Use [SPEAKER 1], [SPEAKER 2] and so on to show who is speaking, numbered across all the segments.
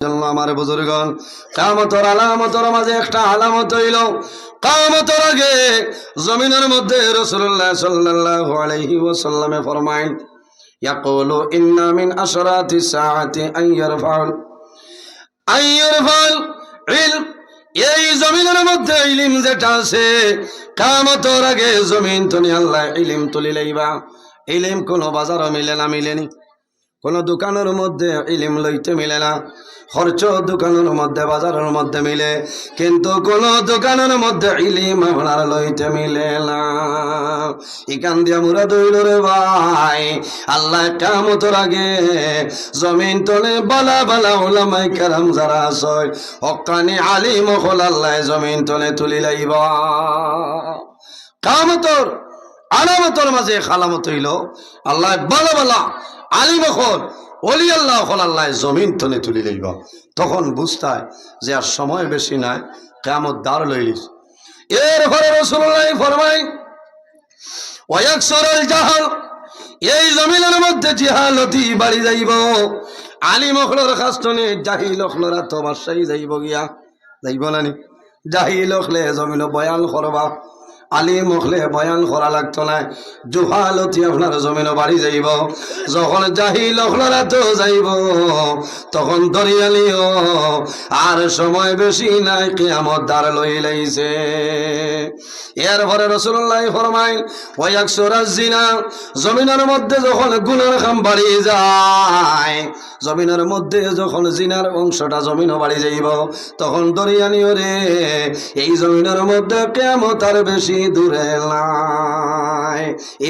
[SPEAKER 1] জন্য আমার বুজুর্গণ কিয়ামতের আলামতের মাঝে একটা আলামত হইল কিয়ামতের আগে জমিনের মধ্যে রাসূলুল্লাহ সাল্লাল্লাহু আলাইহি ওয়াসাল্লামে ফরমায়েন ইয়াকুলু ইন্না মিন আশরাতিস সাআতি আইয়ারফাল ইলম। এই জমিনের মধ্যে ইলম যেটা আছে কিয়ামতের আগে জমিন তনি আল্লাহ ইলম তুলি লইবা। ইলম কোনো বাজারও মিলে না, মিলেনি কোন দোকানের মধ্যে ইলম লইতে মিলে না। খরচ দোকানের মধ্যে বাজারের মধ্যে মিলে, কিন্তু কোন দোকানের মধ্যে ইলম আপনার লইতে মিলে না। এখান দিয়া মুরাদ হইল রে ভাই, আল্লাহ কিয়ামতের আগে জমিন তলে বালা বালা উলামায়ে কেরাম যারা আছে হক্কানি আলিম হল আল্লাহ জমিন তলে তুলি লাইবা। কিয়ামতের আলামতের মাঝে খালামত হইল আল্লাহ বালা বালা আলিম হল ওলি আল্লাহ হল আল্লাহ জমিন তলে তুলি লইব। তখন বুঝতায় যে আর সময় বেশি নাই, কিয়ামত দাঁড় লইলিস। এরপরে রাসূলুল্লাহ ফরমায় ওয়ায়াকসুরুল জাহাল, এই জমিনের মধ্যে জিহালতি বাড়ি যাইব। আলিম হলর কাস্তনে জাহিল হলরা তো বাসাই যাইব গিয়া, যাইব নানি? জাহিল হলে জমিন বয়ান করবা, আলিম হলে বয়ান করা লাগতো না। জুহালতি আপনার জমিন বাড়ি যাইব। যখন জাহিল হলরা তো যাইব তখন দরিয়ালিও আর সময় বেশি নাই, কিয়ামত দাঁড় লই লাইছে। এরপরে রাসূলুল্লাহ ফরমায় ওয়ায়াকসুরাজ জিনা, জমিনের মধ্যে যখন গুনার কাম বাড়ি যায়, জমিনের মধ্যে যখন জিনার অংশটা জমিনও বাড়ি যাইব, তখন দরিয়ানিও রে এই জমিনের মধ্যে কিয়ামত আর বেশি দূরে নাই।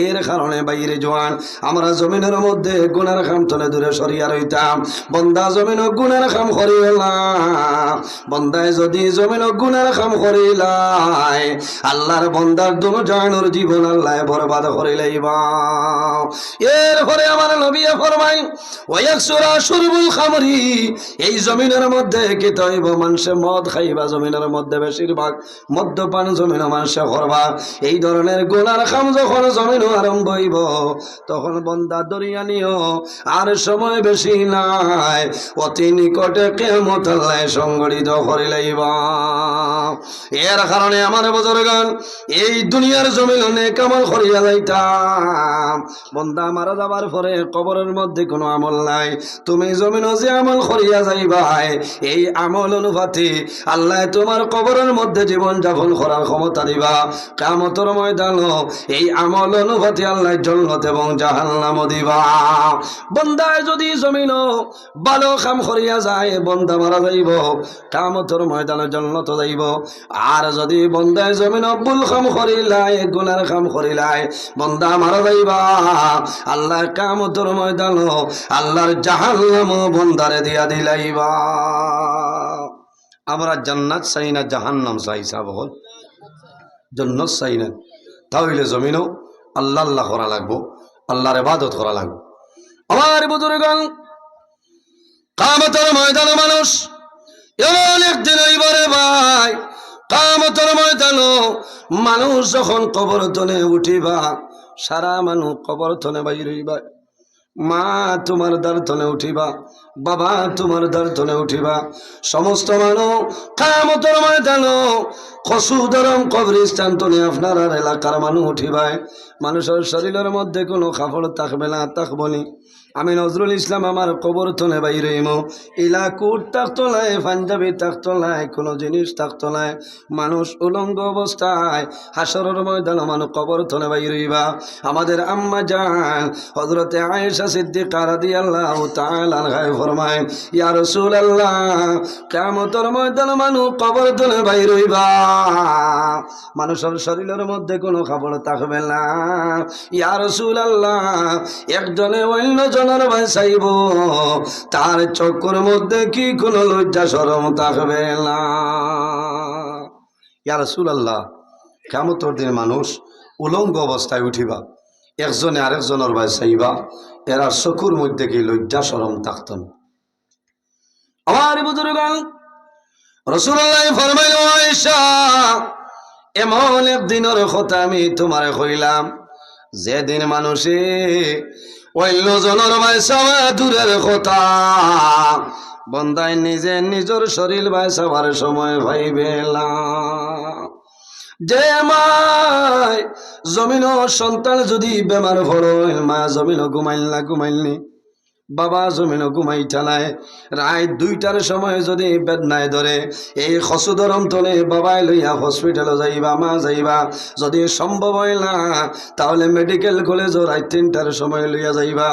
[SPEAKER 1] এর কারণে বাইরে জোয়ান আমরা জমিনের মধ্যে গুনার কাম তলে দূরে সরিয়া রইতাম। বন্দা জমিন গুনার কাম করিলা, বন্দায় যদি জমিন গুনার কাম করিলাই আল্লাহর বন্দার দুজানোর জীবন আল্লাহ বরবাদ করে লাইবা। এরপরে আমার নবী ফরমাই ওয়ায়াকসুরা শুরবুল খামরি, এই জমিনের মধ্যে কি তৈব মানুষে মদ খাইবা, জমিনের মধ্যে বেশিরভাগ মদ্যপান জমিন মানুষে করবা। এই ধরনের গুনার কাম যখন জমিন আরম্ভ হইব তখন বন্দা দরিয়ানিও আর সময় বেশি নাই, অতি নিকটে কিয়ামত আল্লাহ সংগঠিত করে লাইবা। এর কারণে আমার বুজুর্গণ এই দুনিয়ার জমিন অনেক আমল করিয়া যাইতাম। বন্দা মারা যাবার পরে কবরের মধ্যে কোনো আমল নাই, তুমি জমিন যে আমল করিয়া যাইবাই এই আমল অনুপাতে আল্লাহ তোমার কবরের মধ্যে জীবন যাপন করার ক্ষমতা দিবা। কিয়ামতের ময়দানও এই আমল অনুপাতে আল্লাহ জান্নাত এবং জাহান্নাম দিবা। বন্দায় যদি জমিন ভালো কাম করিয়া যায় বন্দা মারা যাইব, কিয়ামতের ময়দানে জান্নাত যাইব। আর যদি বন্দায় জমিন ভুল কাম করিলাই, গুনার কাম করিলাই, বন্দা মারা যাইবা, আল্লাহ কিয়ামতের ময়দানও আল্লাহর জাহান্নাম বন্দারে দিয়া দিলাইবা। আমরা জান্নাত চাই না জাহান্নাম চাই? সাহেব বল জান্নাত চাই না, তাহলে জমিনও আল্লাহ আল্লাহ করা লাগবো, আল্লাহর ইবাদত করা লাগবো। আমার বুজুর্গণ কিয়ামতের ময়দানে মানুষ এমন একদিন হইবারে ভাই, কিয়ামতের ময়দানে মানুষ যখন কবর তলে উঠিবা, সারা মানুষ কবর তলে বাইর হইবা। মা তোমার দ্বার তলে উঠিবা, বাবা তোমার দ্বার তলে উঠিবা, সমস্ত মানুষ কিয়ামতের ময়দানে কসুদরম কবরস্থান তলে আপনার এলাকার মানুষ উঠিবায়। মানুষের শরীরের মধ্যে কোনো কাপড় থাকবে না, থাকবনি। আমি নজরুল ইসলাম আমার কবর তলে বাইর হইম, ইলাকুট থাকতো নাই, পাঞ্জাবি থাকতো নাই, কোনো জিনিস থাকতো নাই, মানুষ উলঙ্গ অবস্থায় হাসরের ময়দানে মানুষ কবর তলে বাইর হইবা। আমাদের আম্মা জান হযরতে আয়েশা সিদ্দিকা রাদিয়াল্লাহু তাআলা আনহা ফরমায় ইয়া রাসূলুল্লাহ, কিয়ামতের ময়দানে মানুষ কবর তলে বাইর হইবা, মানুষের শরীরের মধ্যে কোনো কাপড় থাকবে না। ইয়া রাসূলুল্লাহ, একজনে অন্য জনের ভাই চাইব, তার চক্ষুর মধ্যে কি কোনো লজ্জা শরম থাকবে না? ইয়া রাসূলুল্লাহ, কিয়ামতের দিন মানুষ উলঙ্গ অবস্থায় উঠিবা, একজনে আরেকজনের ভাই চাইবা, এরা চক্ষুর মধ্যে কি লজ্জা শরম থাকত না? আমার বুজুর্গণ রাসূলুল্লাহ ফরমাইল আয়েশা, এমন একদিনের কথা আমি তোমারে কইলাম যেদিন মানুষে অন্য জনের ভাই চাওয়া দূরের কথা, বন্দায় নিজে নিজের শরীর বাঁচাবার সময় ভাইবে না। যে মায় জমিন সন্তান যদি বেমার ভরো মা জমিন ঘুমাইলনি বাবা জমিন ঘুমাই ঠানায় রাত 2টার সময় যদি বেদনায় ধরে এই খসুদর অন্তরে বাবাই লইয়া হসপিটালে যাইবা মা যাইবা, যদি সম্ভব হয় না তাহলে মেডিকেল কলেজ রাত 3টার সময় লইয়া যাইবা।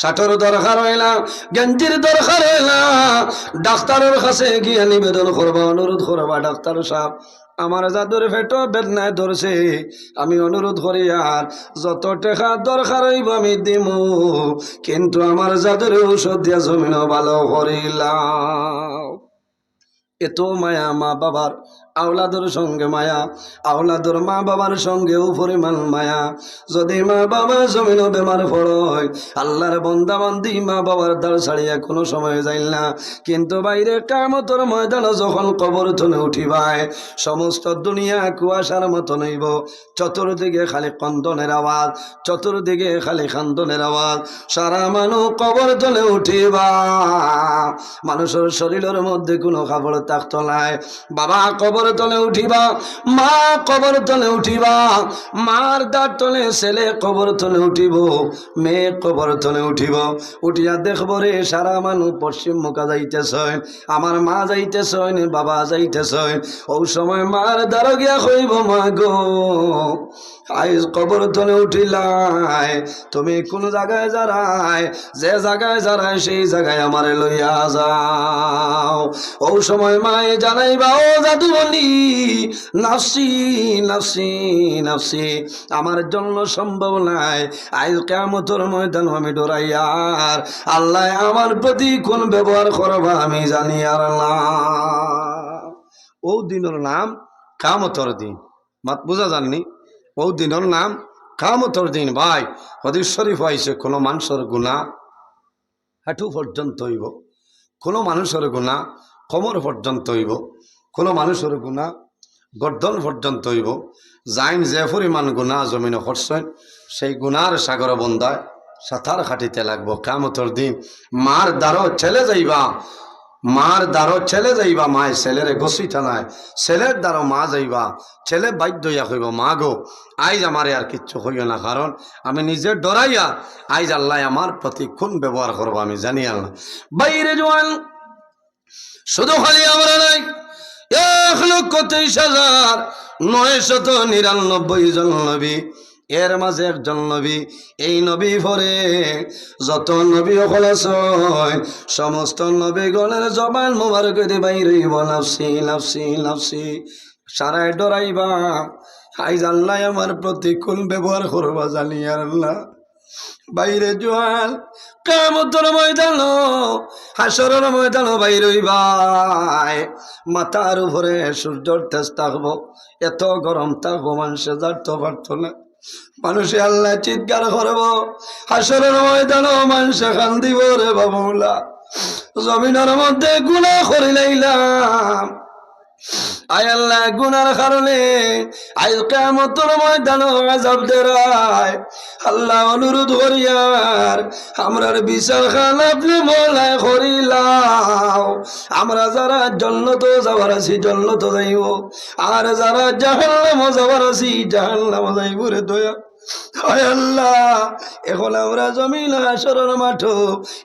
[SPEAKER 1] শাঠর দরকার হয় না, গেঞ্জির দরকার হয় না, ডাক্তারের কাছে গিয়ে নিবেদন করবা, অনুরোধ করবা, ডাক্তার সাহেব আমার যাদের পেটো বেদনায় ধরছে আমি অনুরোধ করি আর যত টাকা দরকার হইব আমি দিব, কিন্তু আমার যাদের ঔষধ দিয়া জমিন ভালো করিলাম। এত মায়া মা বাবার আওলাদের সঙ্গে মায়া, আওলাদের মা বাবার সঙ্গেও পরিমাণ মায়া। যদি মা বাবা জমিন বেমার পড়য় আল্লাহর বন্দা বান্দি মা বাবার দ্বার ছাড়িয়া কোনো সময় যাইল না, কিন্তু বাইরে কিয়ামতের ময়দানে যখন কবর তলে উঠিবায় সমস্ত দুনিয়া কুয়াশার মতো নইব, চতুর্দিকে খালি কন্দনের আওয়াজ, চতুর্দিকে খালি খান্দনের আওয়াজ, সারা মানুষ কবর তলে উঠিবা, মানুষের শরীরের মধ্যে কোনো কাপড় থাকতো নাই। বাবা কবর তলে উঠিবা, মা কবর তলে উঠিবা, মার দাঁত তলে ছেলে কবর তলে উঠিব, মেয়ে কবর তলে উঠিব, উঠিয়া দেখব রে সারা মানুষ পশ্চিম মুখা যাইতেছে, আমার মা যাইতেছে, বাবা যাইতেছে। ও সময় মার দ্বারা গিয়া কইব মা গো আইজ কবর তলে উঠিলাই, তুমি কোন জায়গায় যারায়, যে জায়গায় যারায় সেই জায়গায় আমারে লইয়া যাও। ও সময় মায়ে জানাইবা ও জাদু বলি নাফসি নাফসি নাফসি, আমার জন্য সম্ভব নাই, আইজ কিয়ামতের ময়দান আমি ডরাইয়ার, আল্লাহ আমার প্রতি কোন ব্যবহার করবা আমি জানি আর না। ও দিনের নাম কিয়ামতের দিন, মাত বুঝা জাননি, ও দিনের নাম কিয়ামতের দিন। ভাই হাদিস শরীফ হইছে কোনো মানুষের গুনাহ হাঁটু পর্যন্ত হইব, কোনো মানুষের গুনাহ কোমর পর্যন্ত হইব, কোনো মানুষের গুনাহ গর্দন পর্যন্ত হইব। যাইন যে পরিমাণ গুনাহ জমিনে করছেন সেই গুনার সাগর বন্দায় সাঁতার খাটিতে লাগবো কিয়ামতের দিন। মার দ্বারও ছেলে যাইবা, মার দ্বারও ছেলে যাইবা, মায় ছেলেরে গছি টানায়, ছেলের দ্বারও মা যাইবা, ছেলে বাধ্য হইয়া কইব মা গো আইজ আমারে আর কিচ্ছু হইও না, কারণ আমি নিজে ডরাইয়া আইজ আল্লাহ আমার প্রতি কোন ব্যবহার করবো আমি জানি আল্লাহ। বাইরে জোয়ান শুধু খালি আমরা নাই, 1,23,999 জন নবী, এর মাঝে একজন নবী, এই নবী পরে যত নবী সকল আছে সমস্ত নবীগণের জবান মোবারক দিয়ে বাইর হইব নাফসি নাফসি নাফসি, সারায় ডরাইবা আইজ আল্লাহ আমার প্রতি কোন ব্যবহার করবা জানি আর আল্লাহ। বাইরে জোয়াল কিয়ামতের ময়দান হাসরের ময়দান বাইর হইবাই, মাথার উপরে সূর্যের তেজ থাকবো, এত গরম থাকবো মানুষে জানতে পারত না, মানুষে আল্লাহ চিৎকার করব, হাসরের ময়দান মানুষে কান্দিব রে বাবুলা জমিনের মধ্যে গুনাহ করিলাম, আয় আল্লাহ গুনার কারণে আজ কিয়ামতের ময়দানে আযাব দেরায়, আল্লাহ অনুরোধ করিয়ার আমরার বিচার খান আপনি মওলায় করিলাও, আমরা যারা জান্নাতে যাবার আছি জান্নাতে যাইব, আর যারা জাহান্নামে যাবার আছি জাহান্নামে যাইব রে দয়া। হায় আল্লাহ এখন আমরা জমিন হাসরের মাঠ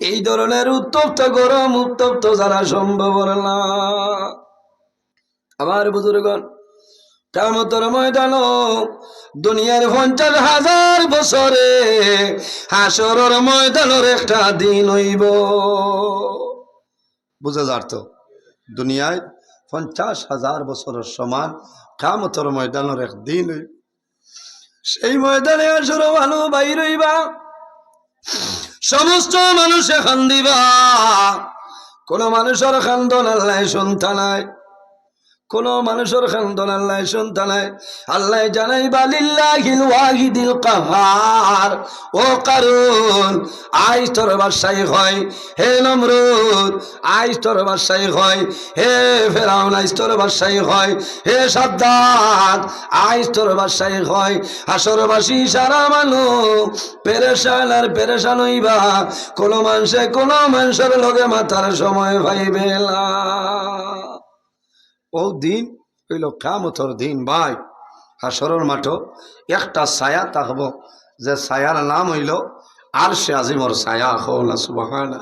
[SPEAKER 1] এই ধরনের উত্তপ্ত গরম উত্তপ্ত যারা সম্ভব না। আমার বুজুর্গণ কিয়ামতের ময়দান দুনিয়ার 50,000 বছরে হাসরের ময়দানের একটা দিন হইব, বুঝা যাত দুনিয়ায় 50,000 বছরের সমান কিয়ামতের ময়দানের এক দিন হইব। সেই ময়দানে হাসর ভালো বাইর হইবা, সমস্ত মানুষে কান্দিবা, কোন মানুষের কান্দন আল্লাহ শুনতা নাই, কোন মানুষের খান্দন আল্লাহ শুনতে নাই। আল্লাহ জানাই বালিল্লাহিল ওয়াহিদিল কাহার। ও কারণ আজ তোর বাদশাহী হয়, হে নমরুদ আজ তোর বাদশাহী হয়, হে ফেরাউন আজ তোর বাদশাহী হয়, হে সাদ্দাত আজ তোর বাদশাহী হয়। হাসরবাসী সারা মানুষ পেরেশান আর পেরেশান হইবা, কোন মানুষের লগে মাথার সময় পাইবে না। ও দিন হইল কিয়ামতের দিন ভাই। হাসরের মাঠে একটা ছায়া থাকবো, যে ছায়ার নাম হইল আরশে আজিমর ছায়া। হল সুবহানাল্লাহ।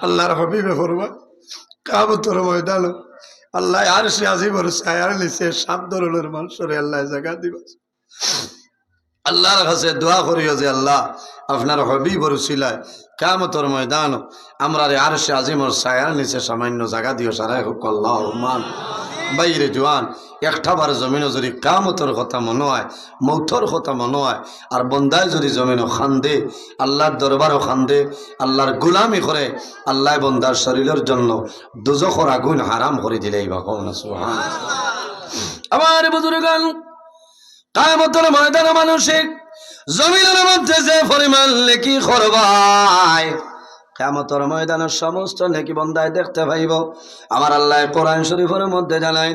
[SPEAKER 1] আল্লাহর হাবিবে ফরমান কিয়ামতের ময়দানে আল্লাহ আরশে আজিমর ছায়ার নিচে সাত ধরনের মানুষের আল্লাহ জায়গা দিবা। আল্লাহর কাছে দোয়া করিও যে আল্লাহ আপনার হাবিবর উসিলায় কিয়ামতের ময়দান আমরা আরশে আজিমর ছায়ার নিচে সামান্য জায়গা দিও। সারাই হোক আল্লাহুম্মা। বাইরে জোয়ান একটাবার জমিনও যদি কিয়ামতের কথা মনে হয়, মৌতর কথা মনে হয়, আর বন্দায় যদি জমিনও খান্দে, আল্লাহর দরবারও খান্দে, আল্লাহর গোলামি করে, আল্লাহ বন্দার শরীরের জন্য দুজখর আগুন হারাম করে দিলেই বা কওনা সুবহানাল্লাহ। আমার বুজুর্গান কিয়ামতের ময়দানে মানুষে জমিনের মধ্যে যে পরিমাণ নেকি করবায়, কিয়ামতের ময়দানের সমস্ত নেকি বন্দায় দেখতে পাইব। আমার আল্লাহ কোরআন শরীফের মধ্যে জানায়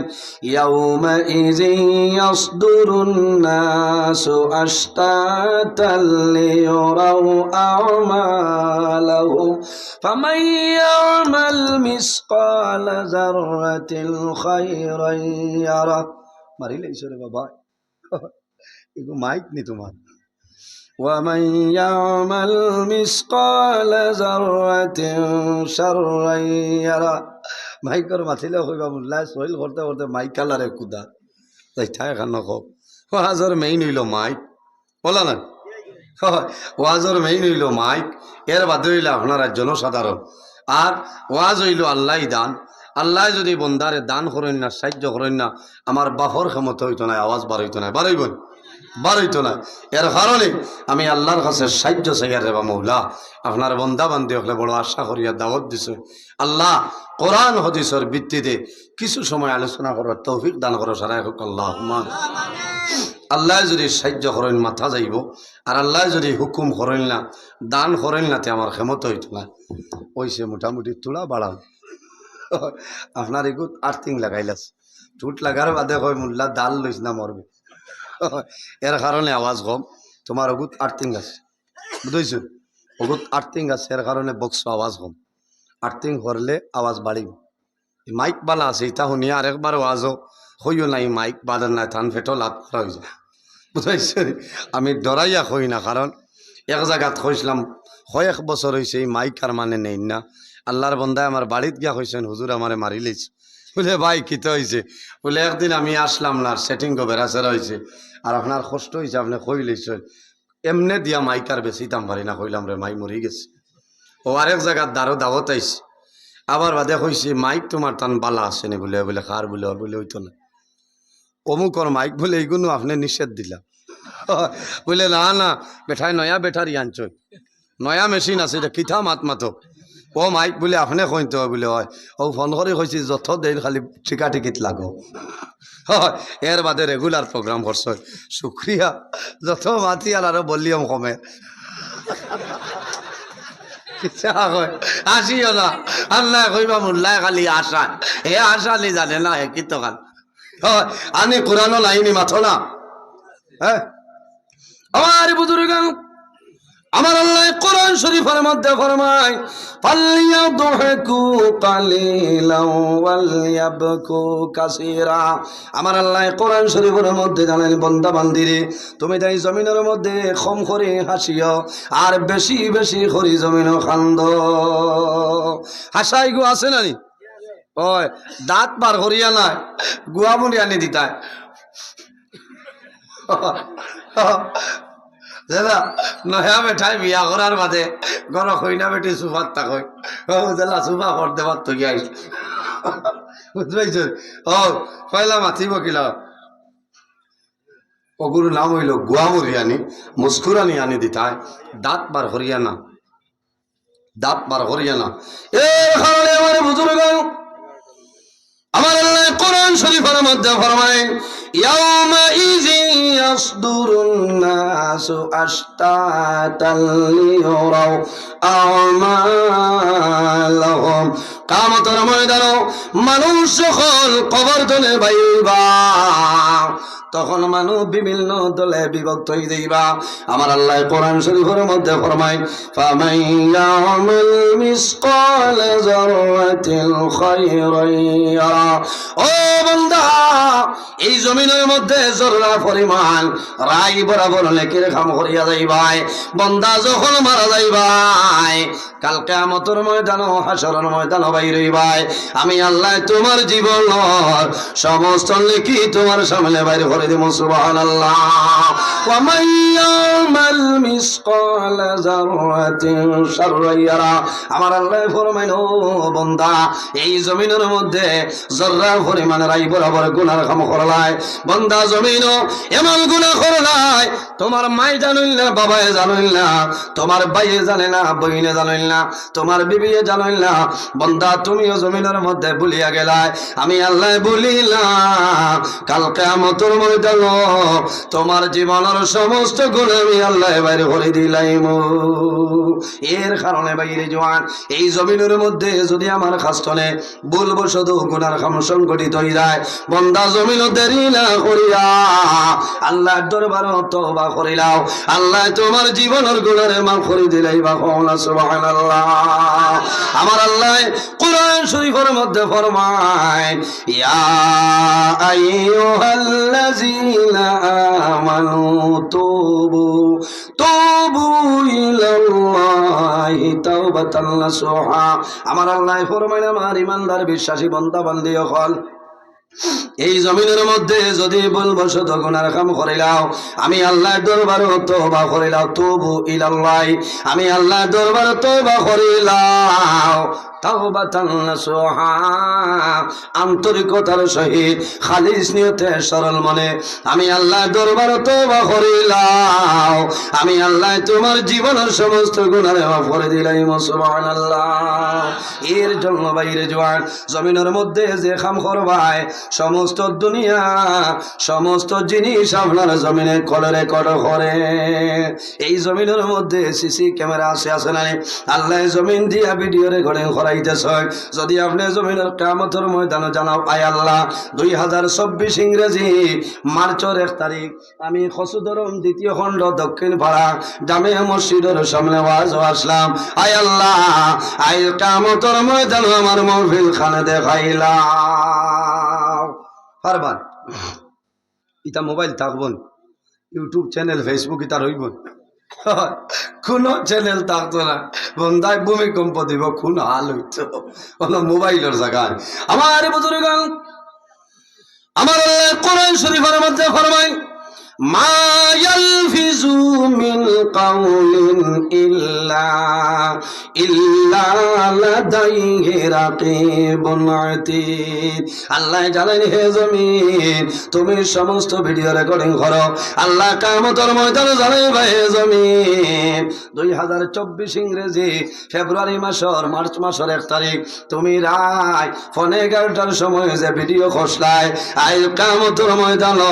[SPEAKER 1] ইয়াউমা ইযি ইয়াসদুরুন নাসু আশতাতাল লিয়ারাউ আমালাহুম ফামান ইয়ামাল মিসকালা যাররাতিল খায়রান ইয়ারা। মারিলেইছ রে বাবা, এগো মাইক নি তোমার। ومن يعمل مثقال ذرة شرا يره। মাইকর মাথিলে হইবা মুল্লা সইল করতে করতে মাইক কালারে কুদা তাই ঠাই খান নকব। ওয়াজর মেইন হইল মাইক, বলা না ওয়াজর মেইন হইল মাইক, এর বাদে হইল আপনারা জনসাধারণ। আর ওয়াজ হইল আল্লাহ দান। আল্লাহ যদি বন্দারে দান করেন না, সাহায্য করেন না, আমার বাফর ক্ষমতা হইতো না, আওয়াজ বার হইতো না, বাড়াইবেন বাড়াইতো না। এর কারণে আমি আল্লাহর কাছে সাহায্য চাইয়া রে বা মৌলা, আপনার বন্দা বান্ধি হলে বড় আশা করিয়া দাওয়াত দিছে। আল্লাহ কোরআন হাদিসের ভিত্তিতে কিছু সময় আলোচনা করার তৌফিক দান করো। সারাই হোক আল্লাহুম্মা। আল্লাহ যদি সাহায্য করেন মাথা যাইব, আর আল্লাহ যদি হুকুম করেন না, দান করেন না, তে আমার ক্ষমতা হইতো না। ওইসে মোটামুটি তোলা বাড়াও। আপনার এগুত আর্থিং লাগাইলাস, টুট লাগার বাদে কয় মোল্লা দাল লইস না মরবে। এর কারণে আওয়াজ কম। তোমার অগুত আর্থিং আছে, বুঝেছ? অগুত আর্থিং আছে, এর কারণে বক্স আওয়াজ কম। আর্থিং করলে আওয়াজ বাড়িব। মাইক বালা আছে, ইটা শুনিয়া আরেকবার আওয়াজও হইও নাই, মাইক বাজার নাই, থান ফেটো লাভ করা হয়ে যায়, বুঝাইছ? আমি ডরাইয়া কই না, কারণ এক জায়গাত কইসলাম কয়েক বছর হয়েছে এই মাইক আর মানে নেই না। আল্লাহর বন্দায় আমার বাড়িত গিয়া কইছেন হুজুর আমারে মারি লিছ। বলে ভাই কিতে হয়েছে? বলে একদিন আমি আসলাম না, সেটিং বেড়াচেরা হয়েছে, আর আপনার কষ্ট হয়েছে, আপনি কই লইছেন। এমনে দিয়া মাইক আর বেশি দাম পারি না। কইলাম রে মাই মরি গেছে। ও আরেক জায়গার দ্বারও দাওয়াত আইছে, আবার বাদে কইছে মাইক তোমার টান বালা আছে নি? বলে বলে খার বলে ওর বলে হইতো না, অমুকর মাইক বলে এইগুলো আপনি নিষেধ দিলাম। বলে না না বেঠায় নয়া বেঠারি আনছ, নয়া মেশিন আছে, এটা কিথা মাত মাতো। ও মাইক বলে আপনি কইতে হয় বলে হয়। ও ফোন করে কইছি যত দেন খালি ঠিকা টিকিট লাগো। হয় এর বাদে রেগুলার প্রোগ্রাম করছ, শুক্রিয়া। যত মাতি আরো ভলিউম কমে। আসিও না, আল্লাহ কইবা মোল্লাই খালি আশা, হে আশা নি জানে না হে কিত কান। হয় আনি কোরআন লাইনি মাথো না। হ্যাঁ আমার বুজুর্গ, আমার আল্লাহ কোরআন শরীফের মধ্যে ফরমায় ফালইয়াদহকু কালিলাও ওয়ালইয়াবকু কাসীরা। আমার আল্লাহ কোরআন শরীফের মধ্যে জানেন বান্দা বান্দিরে, তুমি তাই জমিনের মধ্যে কম করে হাসিও আর বেশি বেশি করে জমিনও খান্দ। হাসাই গো আছে না নি? ওই দাঁত বার করিয়া নাই, গুয়ামুড়ি আনি দিতায়। দাদা নয়া বেঠাই বিয়া করার বাদে ঘর কইনা বেটি সুফার তাকই দাদা সুফা কর দেবার তো গিয়ে বুঝতে পারছ? ও পয়লা মাথিব কিলা ওগুর নাম হইল গুয়ামুড়ি আনি, মুস্কুরানি আনি দিতায়, দাঁত বার হরিয়ানা, দাঁত বার হরিয়ানা। এর কারণে আমার বুজুর্গ, আমার আল্লাহ কোরআন মধ্যে ফরমায় ইয়াউমাইযি ইয়াসদুরুন নাসু আশতাতাল লিয়ারাউ আমালাহুম কিয়ামতের ময়দানে মানুষ সকল কবর থেকে বাইবা তখন মানুষ বিভিন্ন দলে বিভক্ত হয়ে যাইবা আমার আল্লাহ কোরআন শরীফের মধ্যে ফরমায় ফামান ইয়ামাল মিসকাল যাররাতিন খায়রান ইয়ারা ও বান্দা এই জমিনের মধ্যে জররা পরিমাণ রাই বরাবর নেকির কাম করিয়া যাইবাই বান্দা যখন মারা যাইবাই কাল কিয়ামতের ময়দানে হাশরের ময়দানে বাইর হইবাই আমি আল্লাহ তোমার জীবনের সমস্ত নেকি তোমার সামনে বাইর করে দেব সুবহানাল্লাহ ওয়া মান ইয়ামাল মিসকাল যাররাতিন শাররান ইয়ারা আমার আল্লাহ ফরমায় ও বান্দা এই জমিনের মধ্যে জররা পরিমাণ রাই বরাবর গুনাহ কাম করলাই বান্দা জমিনও এমন গুনাহ করলাই তোমার মাই জানেন না বাবাই জানেন না তোমার ভাইয়ে জানে না বইনে জানেন না তোমার বিবিয়ে জানেন না বান্দা তুমিও জমিনের মধ্যে ভুলিয়া গেলাই আমি আল্লাহ ভুলিলাম কাল কিয়ামতের ময়দানে তোমার জীবনের সমস্ত গুনাহ আমি আল্লাহ বাইরে করে দিলাম এর কারণে বাইরে জওয়ান এই জমিনের মধ্যে যদি আমার খাস্তনে ভুলবশত গুনার কাম সংগঠিত হয়ে যায় বান্দা জমিন দেরি না করিয়া আল্লাহর দরবারে তওবা করিলাও আল্লাহ তোমার জীবনের গুনারে মাফ করে দিলাই বা কওনা সুবহানাল্লাহ আমার আল্লাহ কোরআন শরীফের মধ্যে ফরমায় ইয়া আইয়ুহাল্লাযীনা আমানু তুবু ইলাল্লাহি তাওবাতান নাসুহা আমার আল্লাহ ফরমায় আমার ঈমানদার বিশ্বাসী বান্দা বান্দী হল এই জমিনের মধ্যে যদি ভুলবশত গুনার কাম করিলাও আমি আল্লাহর দরবারে তওবা করিলাও তুবু ইলাল্লাহি আমি আল্লাহর দরবারে তওবা করিলাও তাওবাতান নাসুহা আন্তরিকতার সহিত খালিস নিয়তে সরল মনে আমি আল্লাহর দরবারে তওবা করিলাম আমি আল্লাহ তোমার জীবনের সমস্ত গুনাহ মাফ করে দিলাম সুবহানাল্লাহ এর জন্য বাইরে জওয়ান জমিনের মধ্যে যে কাম করবায় সমস্ত দুনিয়া সমস্ত জিনিস আপনার জমিনে কলে রেকর্ড করে এই জমিনের মধ্যে সিসি ক্যামেরা আছে না আল্লাহ জমিন দিয়া ভিডিও রেকর্ডিং করাইতেছে যদি আপনি জমিনের কিয়ামতের ময়দানে জানাও আয় আল্লাহ 2024 ইংরেজি মার্চের 1 তারিখ আমি খসুদরম দ্বিতীয় খণ্ড দক্ষিণ পাড়া জামিয়া মসজিদের সামনে ওয়াজ আসলাম আয় আল্লাহ আয় কিয়ামতের ময়দানে আমার মাহফিল খানে দেখাইলা পারবান ইটা মোবাইল থাকবন ইউটিউব চ্যানেল ফেসবুক ইটা রইব কোন চ্যানেল থাকতো না বন্ধায় ভূমিকম্প দিব কোন হাল হইত মোবাইলের জায়গায় আমার বুজুর্গ আমার কোরআন শরীফের মধ্যে ফরমায় মা ইয়ালফিজু মিন কাউলিন ইল্লা লাদাইহি রাকিবুন আতীদ আল্লাহ জানেন হে জমিন তুমি সমস্ত ভিডিও রেকর্ডিং করো আল্লাহ কিয়ামতের ময়দানে জানাইবা হে জমিন 2024 ইংরেজি ফেব্রুয়ারি মাসের মার্চ মাসের 1 তারিখ তুমি রাত 11টার সময় যে ভিডিও খসলাই আই কিয়ামতের ময়দানে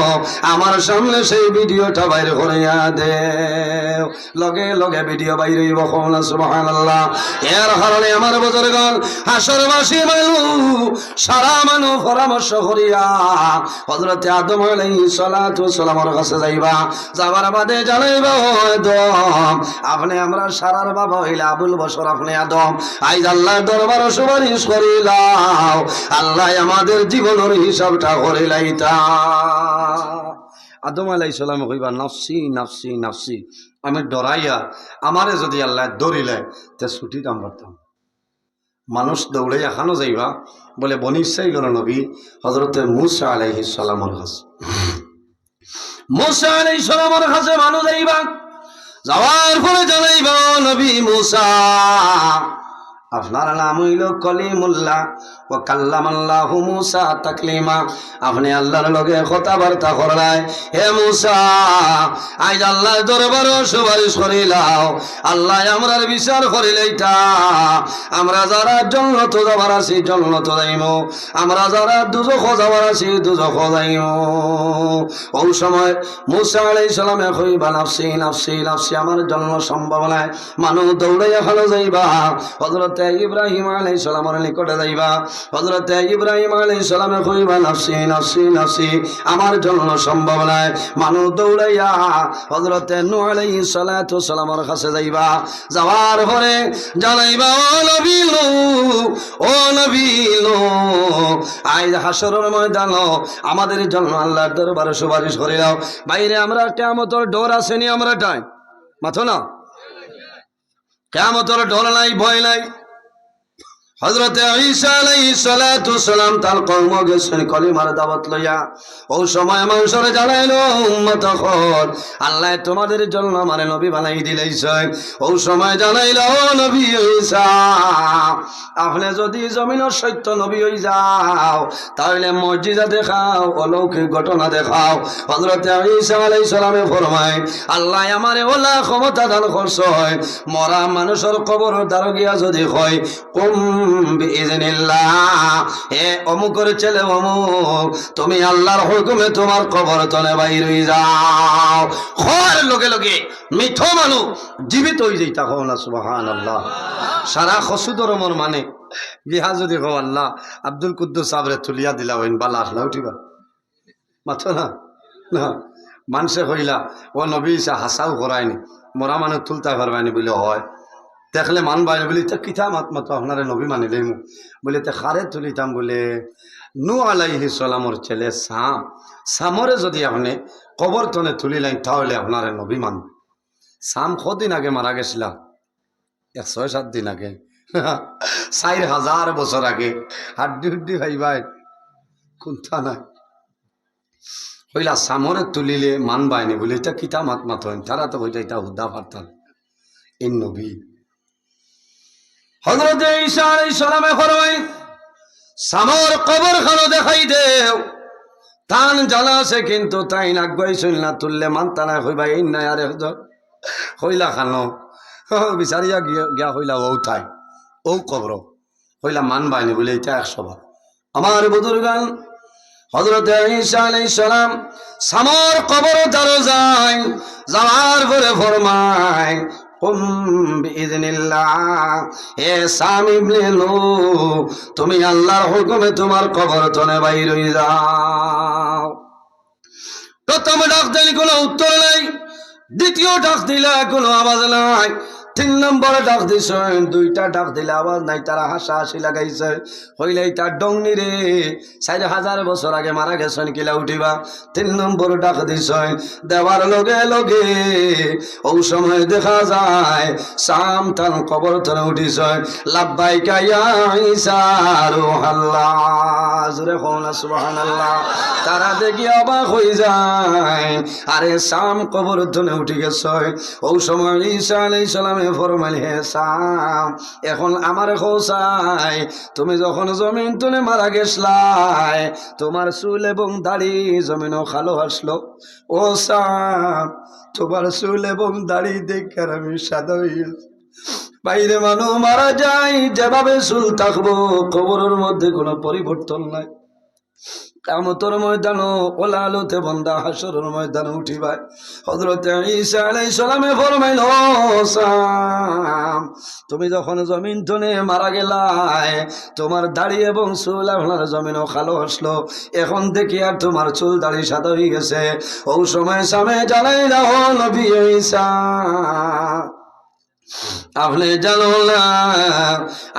[SPEAKER 1] আমার সামনে সেই ভিডিওটা বাইরে করিয়া দেও লগে লগে ভিডিও বাইরে হইব কোনা সুবহানাল্লাহ এর কারণে আমার বুজুর্গণ হাসরবাসী মানুষ সারা মানুষ পরামর্শ করিয়া হযরত আদম আলাইহিস সালাতু ওয়াস সালামের কাছে যাইবা যাবার বাদে জানাইবা আদম আপনি আমরা সারার বাবা হইলা আবুল বশর আপনি আদম আইজ আল্লাহর দরবারে সুপারিশ করিলাও আল্লাহ আমাদের জীবনের হিসাবটা করে লাইতা আদম আলাইহিস সালাম কইবা নফসি নফসি নফসি আমি ডরাইয়া আমারে যদি আল্লাহ দৌড়িলে তে ছুটি কাম করতাম মানুষ দৌড়ে এখানো যাইবা বলে বনি ইসরাইলের নবী হযরত মূসা আলাইহিস সালামের কাছে মূসা আলাইহিস সালামের কাছে মানুষ যাইবা যাওয়ার পরে জানাইবা নবী মূসা আপনার নাম হইল কলিমুল্লাহ ও কাল্লামাল্লাহু মুসা তাকলিমা। আপনি আল্লাহর লগে কথাবার্তা করলাই। হে মুসা, আজ আল্লাহর দরবারে সুপারিশ করিলাও, আল্লাহ আমরার বিচার করিলেইতা। আমরা যারা জান্নাত যাবার আছি জান্নাত যাইব, আমরা যারা দুজখ যাবার আছি দুজখ যাইব। ওই সময় মুসা আলাইহিস সালামে কইবা নাফসি নাফসি নাফসি, আমার জন্য সম্ভব নাই। মানুষ দৌড়াইয়া ভালো যাইবা হযরত ইব্রাহিম আলাইহিস সালামের নিকটে যাইবা। হযরত ইব্রাহিম আলাইহিস সালামে কইবা নাফসি নাফসি নাফসি, আমার জন্য সম্ভব নাই। মানুষ দৌড়াইয়া হযরত নূহ আলাইহিস সালাতু সালামের কাছে যাইবা। যাওয়ার পরে জানাইবা, ও নবী নূহ, ও নবী নূহ, আজ হাসরের ময়দান আমাদের জন্য আল্লাহর দরবারে সুপারিশ করে দাও। বাইরে আমরা কিয়ামতের ডর আসেনি, আমরা টাই মাথো না, কিয়ামতের ডর নাই, ভয় নাই। হযরত ঈসা আলাইহিস সালাতু সালাম তার কওম গেছেন কলিমার দাওয়াত লইয়া। ওই সময় মানুষরে জানাইলো, উম্মত হল, আল্লাহ তোমাদের জন্য মানে নবী বানাই দিলেছে। ওই সময় জানাইলো, ও নবী ঈসা, আপনি যদি জমিনের সত্য নবী হই যাও তাহলে মুজিজা দেখাও, অলৌকিক ঘটনা দেখাও। হযরত ঈসা আলাইহিস সালামে ফরমায়, আল্লাহ আমারে ওলা ক্ষমতা দান করছে, মরা মানুষের কবর দ্বার গিয়া যদি হয় কুম বিইজনিল্লাহ, হে অমুকের ছেলে অমুক, তুমি আল্লাহর হুকুমে তোমার কবর তলে বাইর হয়ে যাও। খোয়ার লগে লগে মিঠো মানুষ জীবিত হয়ে যাইতা। কও না সুবহানাল্লাহ। সারা খসুদরমর মানে বিহা যদি কও আল্লাহ আব্দুল কুদ্দুস সাবরে তুলিয়া দিলা হইন বালা আসলা উঠিবা মাথো না। না মানুষে কইলা ও নবী ঈসা হাসাও করায়নি, মরা মানুষ তুলতে পারবানি বলে হয়, দেখলে মানবাই বলি তা কিতা মাত মতো আপনারে নবী মানিলে মু বলে তে খারে তুলিতাম বলে নূহ আলাইহিস সালামর ছেলে সাম, সামরে যদি আপনি কবর তনে তুলিলেন তাহলে আপনারে নবী মান। সাম কদিন আগে মারা গেছিলাম, 6-7 দিন আগে, 4000 বছর আগে। হাড্ডি হুড্ডি ভাই ভাই কোনটা নাই হইলা সামরে তুলিলে মানবাইনি বলে এটা কিতা মাত মাত হইন, তারা তো হইটা এটা হুদা পারতাম এই নবী। হযরত ঈসা আলাইহিস সালামে ফরমাই, সামর কবর খানো দেখাই দেও। তান জানা আছে কিন্তু তাই না গইছিল না, তুললে মানতা না হইবা এই না আর একজন হইলা খানো বিচারিয়া গিয়া হইলা ও ঠাই ও কবর হইলা মানবাইনি বলে এটা 100 বার। আমার বুজুর্গান হযরত ঈসা আলাইহিস সালাম সামর কবর দ্বারে যায়, যাওয়ার পরে ফরমায় কুম বিইজনিল্লাহ, হে সাম ইবনে নূহ, তুমি আল্লাহর হুকুমে তোমার কবর তলে বাইর হয়ে যাও। প্রথম ডাক দিলে কোনো উত্তর নাই, দ্বিতীয় ডাক দিলে কোনো আওয়াজ নাই, 3 নম্বরে ডাক দিছে, 2টা ডাক দিলে আওয়াজ নাই, তারা হাসাহাসি লাগাইছে। হইলে তার ডংনি রে 4000 বছর আগে মারা গেছেন কিলা উঠিবা। 3 নম্বর ডাক দিছে, দেওয়ার লগে লগে ওই সময় দেখা যায় সাম তার কবর তলে উঠিছে। লাব্বাইকা ইয়া ঈসা রূহাল্লাহ, জোরে কও না সুবহানাল্লাহ। তারা দেখি অবাক হয়ে যায়, আরে সাম কবর তলে উঠে গেছে। ওই সময় ঈসা আলাইহিস সালাম ফরমাইল, হে সাম, এখন আমার খোসাই, তুমি যখন জমিন তুলে মারা গেছলাই তোমার চুল এবং দাড়ি জমিনও খালো আসলো। ও সাম, তোমার চুল এবং দাড়ি দেখে আমি সাদা হয়ে গেছি। বাইরে মানুষ মারা যায় যেভাবে চুল থাকবো কবরের মধ্যে কোনো পরিবর্তন নাই। কিয়ামতের ময়দানে ওলা আলোতে বন্দা হাসরের ময়দানে উঠিবা। হযরত ঈসা আলাইহিস সালামে ফরমাইল, ও সাম, তুমি যখন জমিন তনে মারা গেলাই তোমার দাড়ি এবং চুল আপনার জমিনও কালো আসলো, এখন দেখি আর তোমার চুল দাড়ি সাদা হয়ে গেছে। ওই সময় সামে জানাই দাও নবী ঈসা, আপনি জানো না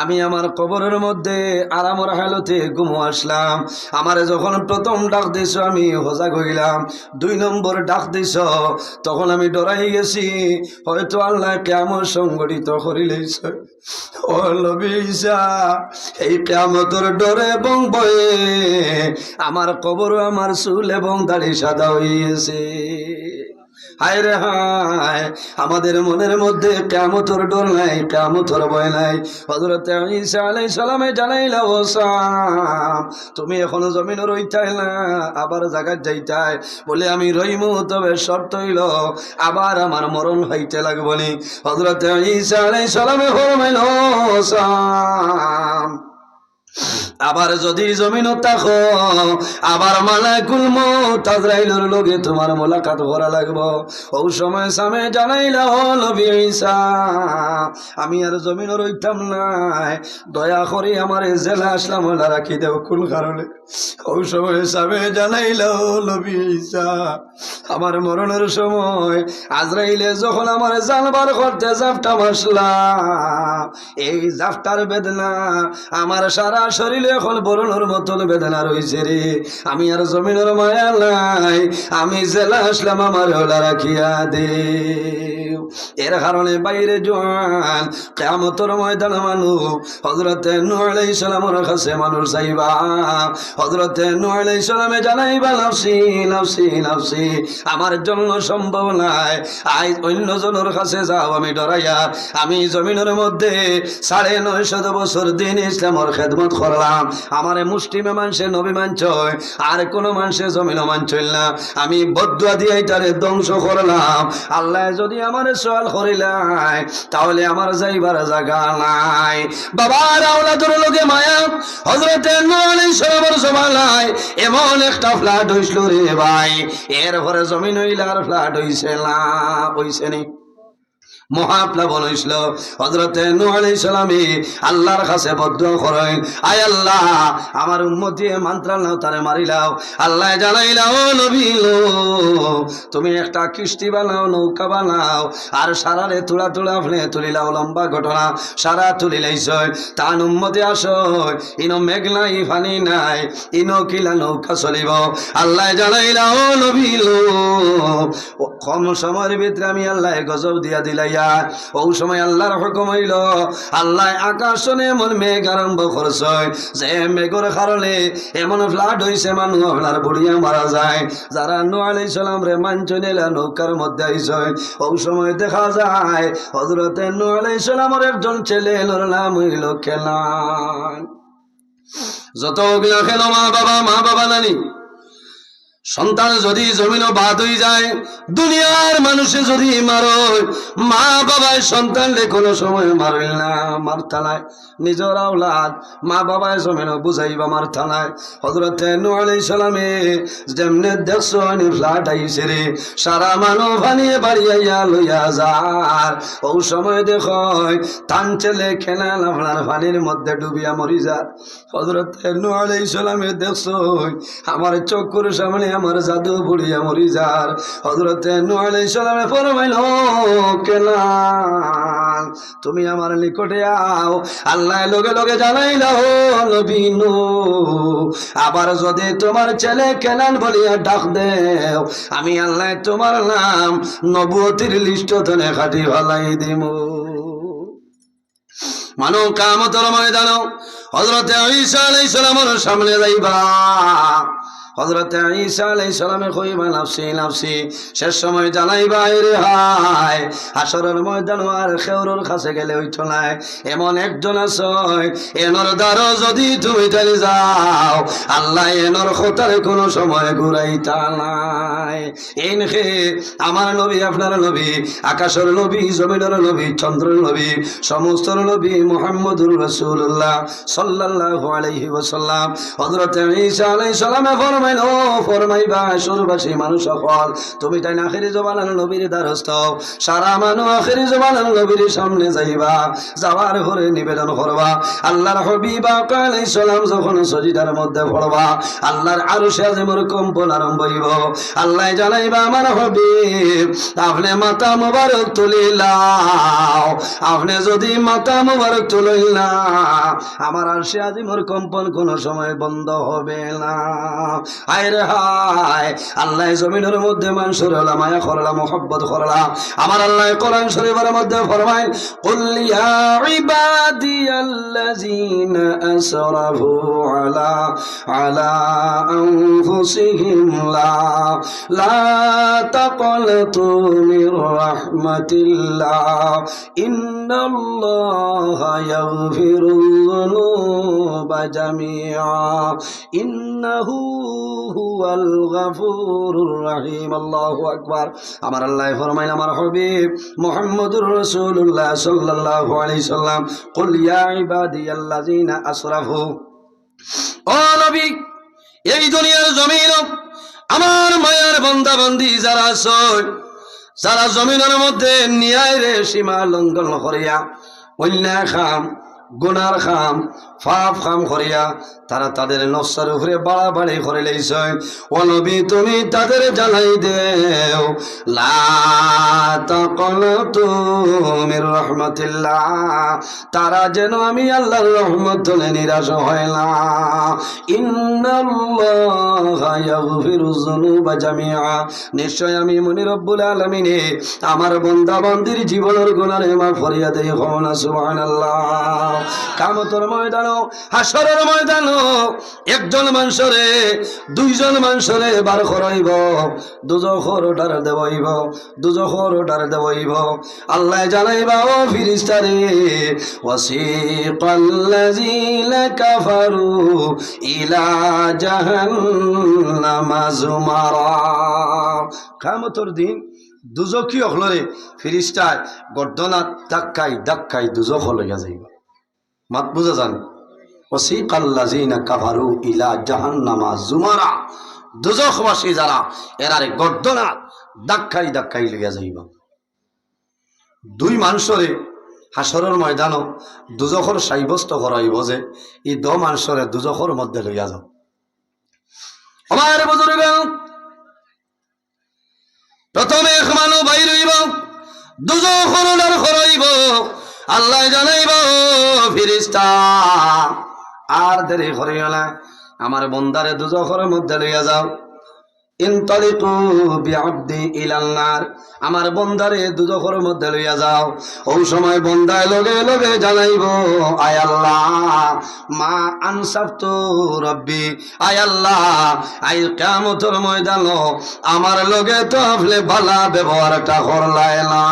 [SPEAKER 1] আমি আমার কবরের মধ্যে আরামের হালতে ঘুমো আসলাম। আমারে যখন প্রথম ডাক দিছ আমি সজাগ হইলাম, 2 নম্বর ডাক দিছ তখন আমি ডরাই গেছি, হয়তো আল্লাহ কিয়ামত সংগঠিত করিলেছে। ও নবী ঈসা, এই কিয়ামতের ডরে এবং ভয়ে আমার কবর আমার চুল এবং দাড়ি সাদা হয়ে গেছে। হায় রে হায়, আমাদের মনের মধ্যে কিয়ামতের ডর নাই, কিয়ামতের ভয় নাই। হযরত ঈসা আলাইহিস সালামে জানাইলা, ও সাম, তুমি এখনো জমিনে রইতাই না, আবার জায়গায় যাইতাই? বলে আমি রইমু, তবে শর্ত হইল আবার আমার মরণ হইতে লাগবনি। হযরত ঈসা আলাইহিস সালামে ফরমাইল, ও সাম, আবার যদি জমিন থাকো, আবার মালাকুল মউত আজরাইলের লগে তোমার মোলাকাত করা লাগবো। ও সময় সামে জানাইলা, ও নবী ঈসা, আমি আর জমিন রইতাম না, দয়া করে আমার জেলা আসলাম ওলা রাখি দেও কোন কারণে? ও সময় সামে জানাইলা, ও নবী ঈসা, আমার মরণের সময় আজরাইলে যখন আমার জানবার করতে জাফটা মাসলা, এই জাফটার বেদনা আমার সারা শরীরে এখন বরণের মতন বেদনা রয়েছে রে। আমি আর জমিনের মায়া নাই, আমি জেলা আসলাম, আমার ওলা রাখিয়া দে। এর কারণে বাইরে জোয়ান কিয়ামতের ময়দানে মানুষ হযরতে নূহ আলাইহিস সালামের কাছে মানুষ যাইবা। হযরতে নূহ আলাইহিস সালামে জানাইবা, নাফসি নাফসি নাফসি, আমার জন্য সম্ভব নাই, আজ অন্য জনের কাছে যাও। আমি ডরাইয়া আমি জমিনের মধ্যে 950 বছর দিন ইসলামের খেদমত করলাম, আমারে মুসলিমে মানুষে নবী মানছ, আর কোন মানুষে জমিন মানছইল না। আমি বদুয়া দিয়ে এটারে ধ্বংস করলাম। আল্লাহ যদি আমার সওয়াল করিলাই, তাহলে আমার যাইবার জায়গা নাই। বাবার আওলাদের লোকে মায়া হযরতে নূহ আলাইহিস সালামের জমানায় এমন একটা ফ্ল্যাট হইছিল রে ভাই, এর পরে জমিন হইল আর ফ্ল্যাট হইছে না, হইছে নি, মহাপ্লাবন হইছিল। হযরতে নূহ আলাইহিস সালামে আল্লাহর কাছে বদদুয়া করেন, আয় আল্লাহ, আমার উম্মতি মান্ত্রাল নাও, তারে মারিলাও। আল্লাহ জানাইলা, ও নবী লো, তুমি একটা কিস্তি বানাও, নৌকা বানাও, আর সারারে তুলা তুলা ফেলে তুলিলাও। লম্বা ঘটনা, সারা তুলিলাইছ, তান উম্মতি আসো, ইনো মেঘ নাই, পানি নাই, ইনো কিলা নৌকা চলিব। আল্লাহ জানাইলা, ও নবী লো, কম সময়ের ভিতরে আমি আল্লাহ গজব দিয়া দিলাই। ও সময় আল্লাহর হুকুম হইল, আল্লাহ আকাশনে এমন মেঘ আরম্ভ করছে, যে মেঘের কারণে এমন ফ্লাড হইছে, মানুষ আপনার বুড়িয়া মারা যায়। যারা নূহ আলাইহিস সালাম রে মানচনেলা নৌকার মধ্যে আইছে, ও সময় দেখা যায় হযরতে নূহ আলাইহিস সালামের একজন ছেলে, ওর নাম হইল কেনান। যতগুলা কেন মা বাবা নানি সন্তান যদি জমিন বাদ হয়ে যায়, দুনিয়ার মানুষে যদি মারো, মা বাবায় সন্তানরে কোনো সময় মারিল না, মারতা নাই। নিজের আওলাদ মা বাবায় জমিন বুঝাইবা, মারতা নাই। হযরতে নূহ আলাইহিস সালামে যেমনে দেখছো ফ্লাড আইছে রে, সারা মানব ভানিয়ে বাড়িয়া লইয়া যার, ও সময় দেখো তান ছেলে কেনান আপনার পানির মধ্যে ডুবিয়া মরি যায়। হযরতে নূহ আলাইহিস সালামে দেখছো আমার চোখের সামনে আমার জাদু বুড়িয়া মরি যার। হযরতে নূহ আলাইহিস সালামে ফরমাইল, কেনান, তুমি আমার নিকটে আও। আল্লাহ লগে লগে জানাইলা, ও নবী নূহ, আবার যদি তোমার ছেলে কেনান বলিয়া ডাক দেও, আমি আল্লাহ তোমার নাম নবুয়তির লিস্ট ধনে খাটি ভালাই দিমু। মানো কিয়ামতের ময়দানে হযরতে ঈসা আলাইহিস সালামের সামনে যাইবা। হযরতে ঈসা আলাইহিস সালামে কইবা, নাফসি নাফসি, শেষ সময় জানাইবা, রে হায়, হাসরের ময়দান আর খেউরের কাছে গেলে হইতো না, এমন একজন আছে, এনর দ্বারা যদি তুমি চলে যাও, আল্লাহ এনর কথার কোনো সময় ঘুরাইতা নাই। এনকে আমার নবী, আপনার নবী, আকাশের নবী, জমিনের নবী, চন্দ্রের নবী, সমস্ত নবী মুহাম্মদুর রাসূলুল্লাহ সাল্লাল্লাহু আলাইহি ওয়াসাল্লাম। হযরতে ঈসা আলাইহিস সালামে ফরমাইবা, সুরবাসী মানুষ সকল, তুমি তাই আখিরি জবানার নবীর দ্বারস্থ, সারা মানুষ আখিরি জবানার নবীর সামনে যাইবা, যাওয়ার ঘরে নিবেদন করবা। আল্লাহর হাবিব আলাইহিস সালাম যখন সজিদার মধ্যে পড়বা, আল্লাহর আরশে আজিমের কম্পন আরম্ভ হইব। আল্লাহ জানাইবা, আমার হাবিব, আপনি মাথা মোবারক তুলিলাও, আপনি যদি মাথা মোবারক তুলিল না, আমার আরশে আজিমের কম্পন কোনো সময় বন্ধ হবে না। হায় রে হায়, আল্লাহ জমিনের মধ্যে মানুষের মায়া করলা, মোহাব্বত করলা। আমার আল্লাহ কোরআন শরীফের মধ্যে ফরমায়, কুল ইয়া ইবাদিয়াল্লাযীনা আসরাফু আলা على أنفسهم لا تقنطوا من رحمة الله إن الله يغفر الذنوب جميعا إنه هو الغفور الرحيم الله أكبر আমার আল্লাহ ফরমাইন আমার হাবিব মুহাম্মদুর রাসূলুল্লাহ সাল্লাল্লাহু আলাইহি সাল্লাম কুল ইয়া ইবাদিয়াল্লাযিনা আসরাফু ও নবী এই দুনিয়ার জমিন আমার মায়ের বান্দা বান্দি যারা আছে যারা জমিনের মধ্যে ন্যায়ের সীমা লঙ্ঘন করিয়া অন্যায় খাম গুনার খাম পাপ খাম করিয়া তারা তাদের নফসের উপরে বাড়াবাড়ি করে লইছে ও নবী তুমি তাদের জানাই দেও লা তাকনাতু মির রাহমাতিল্লাহ তারা যেন আমি আল্লাহর রহমত থেকে নিরাশ হয় না ইন্নাল্লাহা ইয়াগফিরুয যুনুবা জামিআ নিশ্চয় আমি মনি রব্বুল আলামিন আমার বান্দা বান্দির জীবনের গুনাহ মাফ করিয়া দেই না সুবহানাল্লাহ কিয়ামতের ময়দানে হাসরের ময়দানে একজন মানুষরে দুইজন মানুষরে বার করাইব দুজখর ওটার দেবইব দুজখর ওটার দেবইব আল্লাহ জানাইবা ও ফেরেশতারে ওয়াসিকাল্লাযিনা কাফারু ইলা জাহান্নামা যুমারা কিয়ামতের দিন দুজখী হলরে ফেরেশতায় গর্দনাত ধাক্কাই ধাক্কাই দুজখ লইয়া যাইবা মাত বুঝা জান ওয়াসিকাল্লাযিনা কাফারু ইলা জাহান্নামা যুমারা দুজখবাসী যারা এরারে গর্দনাত ধাক্কাই ধাক্কাই লইয়া যাইবা দুই মানুষরে হাসরের ময়দান দুজখর সাব্যস্ত করাইব যে এই দো মানুষরে দুজখর মধ্যে লইয়া যাও আমার বুজুর্গ প্রথমে এক মানুষ বাইর হইব দুজখর উনার করাইব আল্লাহ জানাইব ফেরেশতা আর দেরি করিও না আমার বন্দারে দুজখের মধ্যে লইয়া যাও ইনতালিকু বিআবদি ইলান নার আমার বন্দারে দুজখের মধ্যে লইয়া যাও ওই সময় বন্দায় লগে লগে জানাইব আয় আল্লাহ মা আনসাফতু রব্বি আয় আল্লাহ আই কিয়ামতের ময়দান আমার লগে তো আপনি ভালো ব্যবহারটা করলাই না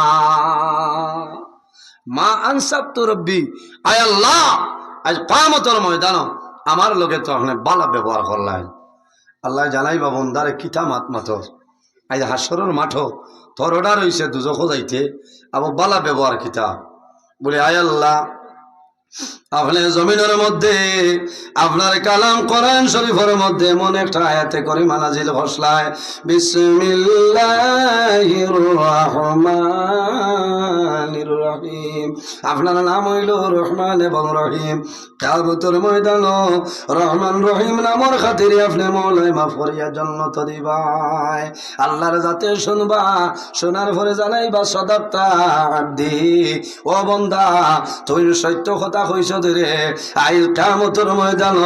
[SPEAKER 1] মা আনসাফতু রব্বি আয় আল্লাহ আজ কিয়ামতের ময়দান আমার লগে তো আপনি ভালো ব্যবহার করলাই আল্লাহ জানাইবা বন্দারে কিতা মাত মাথর আজ হাসরের মাঠো তোর অর্ডার হইছে দুজখ যাইতে আবার বালা ব্যবহার কিতা বলে আয় আল্লাহ আপনি জমিনের মধ্যে আপনার কালাম কোরআন শরীফের মধ্যে এমন একটা আয়াতে করে মানাজিল ঘোষলায় বিসমিল্লাহির রহমানির রহিম আপনার নাম হইল রহমান এবং রহিম কিয়ামতের ময়দান রহমান রহিম নামের খাতিরে আপনি মওলাই মাফ করিয়া জান্নাত দিবাই আল্লাহর জাতে শুনবা শোনার পরে জানাইবা সাদাক্তা আব্দি ও বান্দা তুই সত্য কথা কইছ রে আই কিয়ামতের ময়দান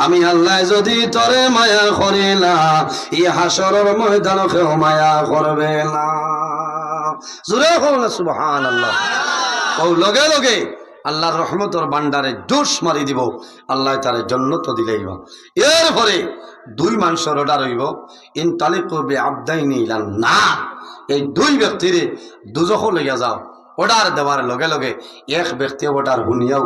[SPEAKER 1] আমি আল্লাহ যদি তরে মায়া করি না এই হাসরের ময়দান কেউ মায়া করবে না জোরে বলুন সুবহানাল্লাহ ও লগে লগে আল্লাহর রহমতের ভান্ডারে জোশ মারি দিব আল্লাহ তার জান্নাত দিলেইব এরপরে দুই মানুষের অর্ডার হইব ইনতালিকু বিআবদাইনি ইলান নার এই দুই ব্যক্তিরে দুজখ লইয়া যাও অর্ডার দেওয়ার লগে লগে এক ব্যক্তি অর্ডার শুনিয়াও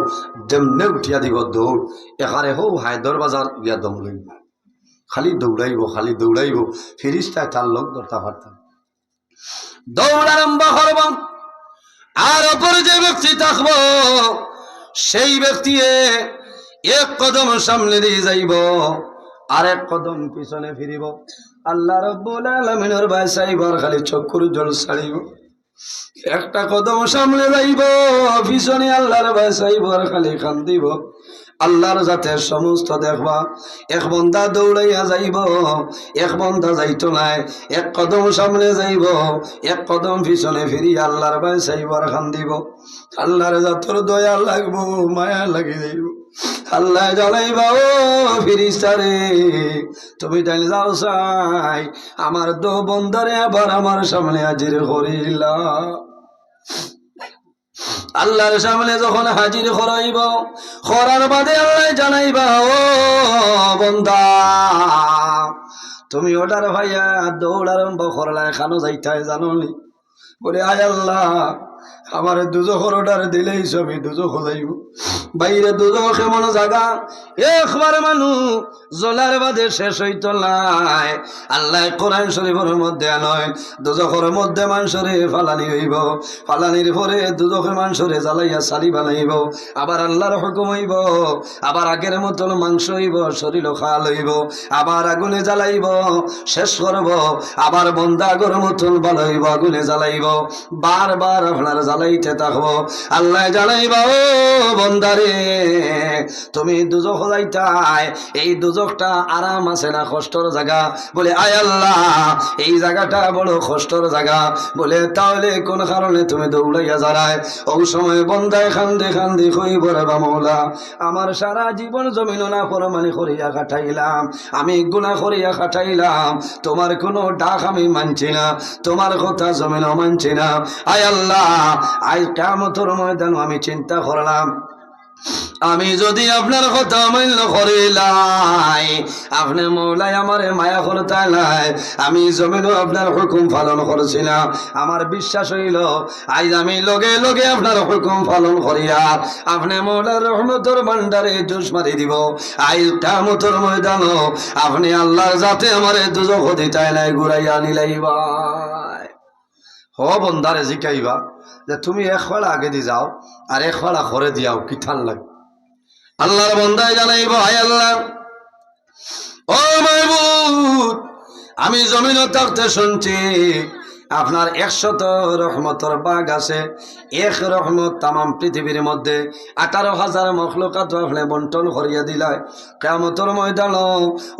[SPEAKER 1] যেমনে উঠিয়া দিব দৌড় এখানে হৌ হায়দর বাজার গিয়া দম লইব খালি দৌড়াইব ফেরেশতায় তার লোক ধরতে পারতাম দৌড় আরম্ভ করব আর অপর যে ব্যক্তি থাকব সেই ব্যক্তি এক কদম সামনে দিয়ে যাইব আর এক কদম পিছনে ফিরিব আল্লাহ রাব্বুল আলামিনের বাসাইবার খালি চক্ষুর জল ছাড়িব একটা কদম সামনে যাইব পিছনে আল্লাহর বাসাইবার খালি কান্দিব আল্লাহর জাতে সমস্ত দেখবা এক বন্দা দৌড়াইয়া যাইব এক বন্দা যাইতো নাই এক কদম সামনে যাইব এক কদম পিছনে ফিরি আল্লাহর বাসাইবার কান্দিব আল্লাহর জাতর দয়া লাগবো মায়া লাগি যাইব আল্লাহ জানাইবা ও ফেরেশতারে তুমি তাই যাও চাই আমার দো বন্দারে আবার আমার সামনে হাজির করিলা আল্লাহর সামনে যখন হাজির করাইব, করার বাদে আল্লাহ জানাইবা, ও বান্দা তুমি ওটার ভাইয়া দৌড় আরম্ভ করলা, এখানো যাইতে জানো নি? বলে আয় আল্লাহ, আমার দুজখর অর্ডার দিলেই আমি দুজখ যাইব। বাইরে দুজখ কেমন জায়গা, একবার মানুষ জলার বাদে শেষ হইত নাই। আল্লাহ কোরআন শরীফের মধ্যে নয়, দুজখর মধ্যে মানুষরে ফালানি হইব, ফালানির পরে দুজখে মানুষরে জ্বালাইয়া সারি বানাইব। আবার আল্লাহর হুকুম হইব, আবার আগের মতন মাংস হইব, শরীর খাল হইব, আবার আগুনে জ্বালাইব, শেষ করব, আবার বন্ধা আগর মতন ভালো হইব, আগুনে জ্বালাইব, বারবার আপনার জ্বালাইতে থাকবো। আল্লাহ জানাইবা, ও বন্দারে তুমি দুজখ যাইতাই, এই দুজখটা আরাম আছে না কষ্টর জায়গা? বলে আয় আল্লাহ, এই জায়গাটা বড় কষ্টর জায়গা। বলে তাহলে কোন কারণে তুমি দৌড়াইয়া যারায়? ওই সময় বন্দায় খান্দে খান্দে কইব, রে বা মওলা, আমার সারা জীবন জমিন না ফরমানি করিয়া কাটাইলাম, আমি গুনাহ করিয়া কাটাইলাম, তোমার কোনো ডাক আমি মানছি না, তোমার কথা জমিনও মানছি না। আয় আল্লাহ, আজ কিয়ামতের ময়দানে আমি চিন্তা করলাম, আমি যদি আপনার কথা মান্য করিলাই, আপনি মৌলাই আমারে মায়া করতাই নাই, আমি জমিনও আপনার হুকুম পালন করছি না। আমার বিশ্বাস হইল আজ আমি লগে লগে আপনার হুকুম পালন করিয়া আপনি মৌলার রহমতের ভান্ডারে জুস মারি দিব। আজ কিয়ামতের ময়দানও আপনি আল্লাহর জাতে আমারে দুজখ দিতাই নাই, ঘুরাইয়া নিলাইবা। হ বন্দারে জিকাইবা যে তুমি এক ফাড়া আগে দি যাও আর এক ফাড়া করে দিয়াও, কি ঠান লাগে? আল্লাহর বন্দায় জানাইব, হায় আল্লাহ, ও মাহবুব, আমি জমিন থাকতে শুনছি আপনার 100 রহমতের বাগ আছে। এক রহমত তামাম পৃথিবীর মধ্যে 18,000 মখলুকাত আপনি বন্টন করিয়া দিলাই। কিয়ামতের ময়দানে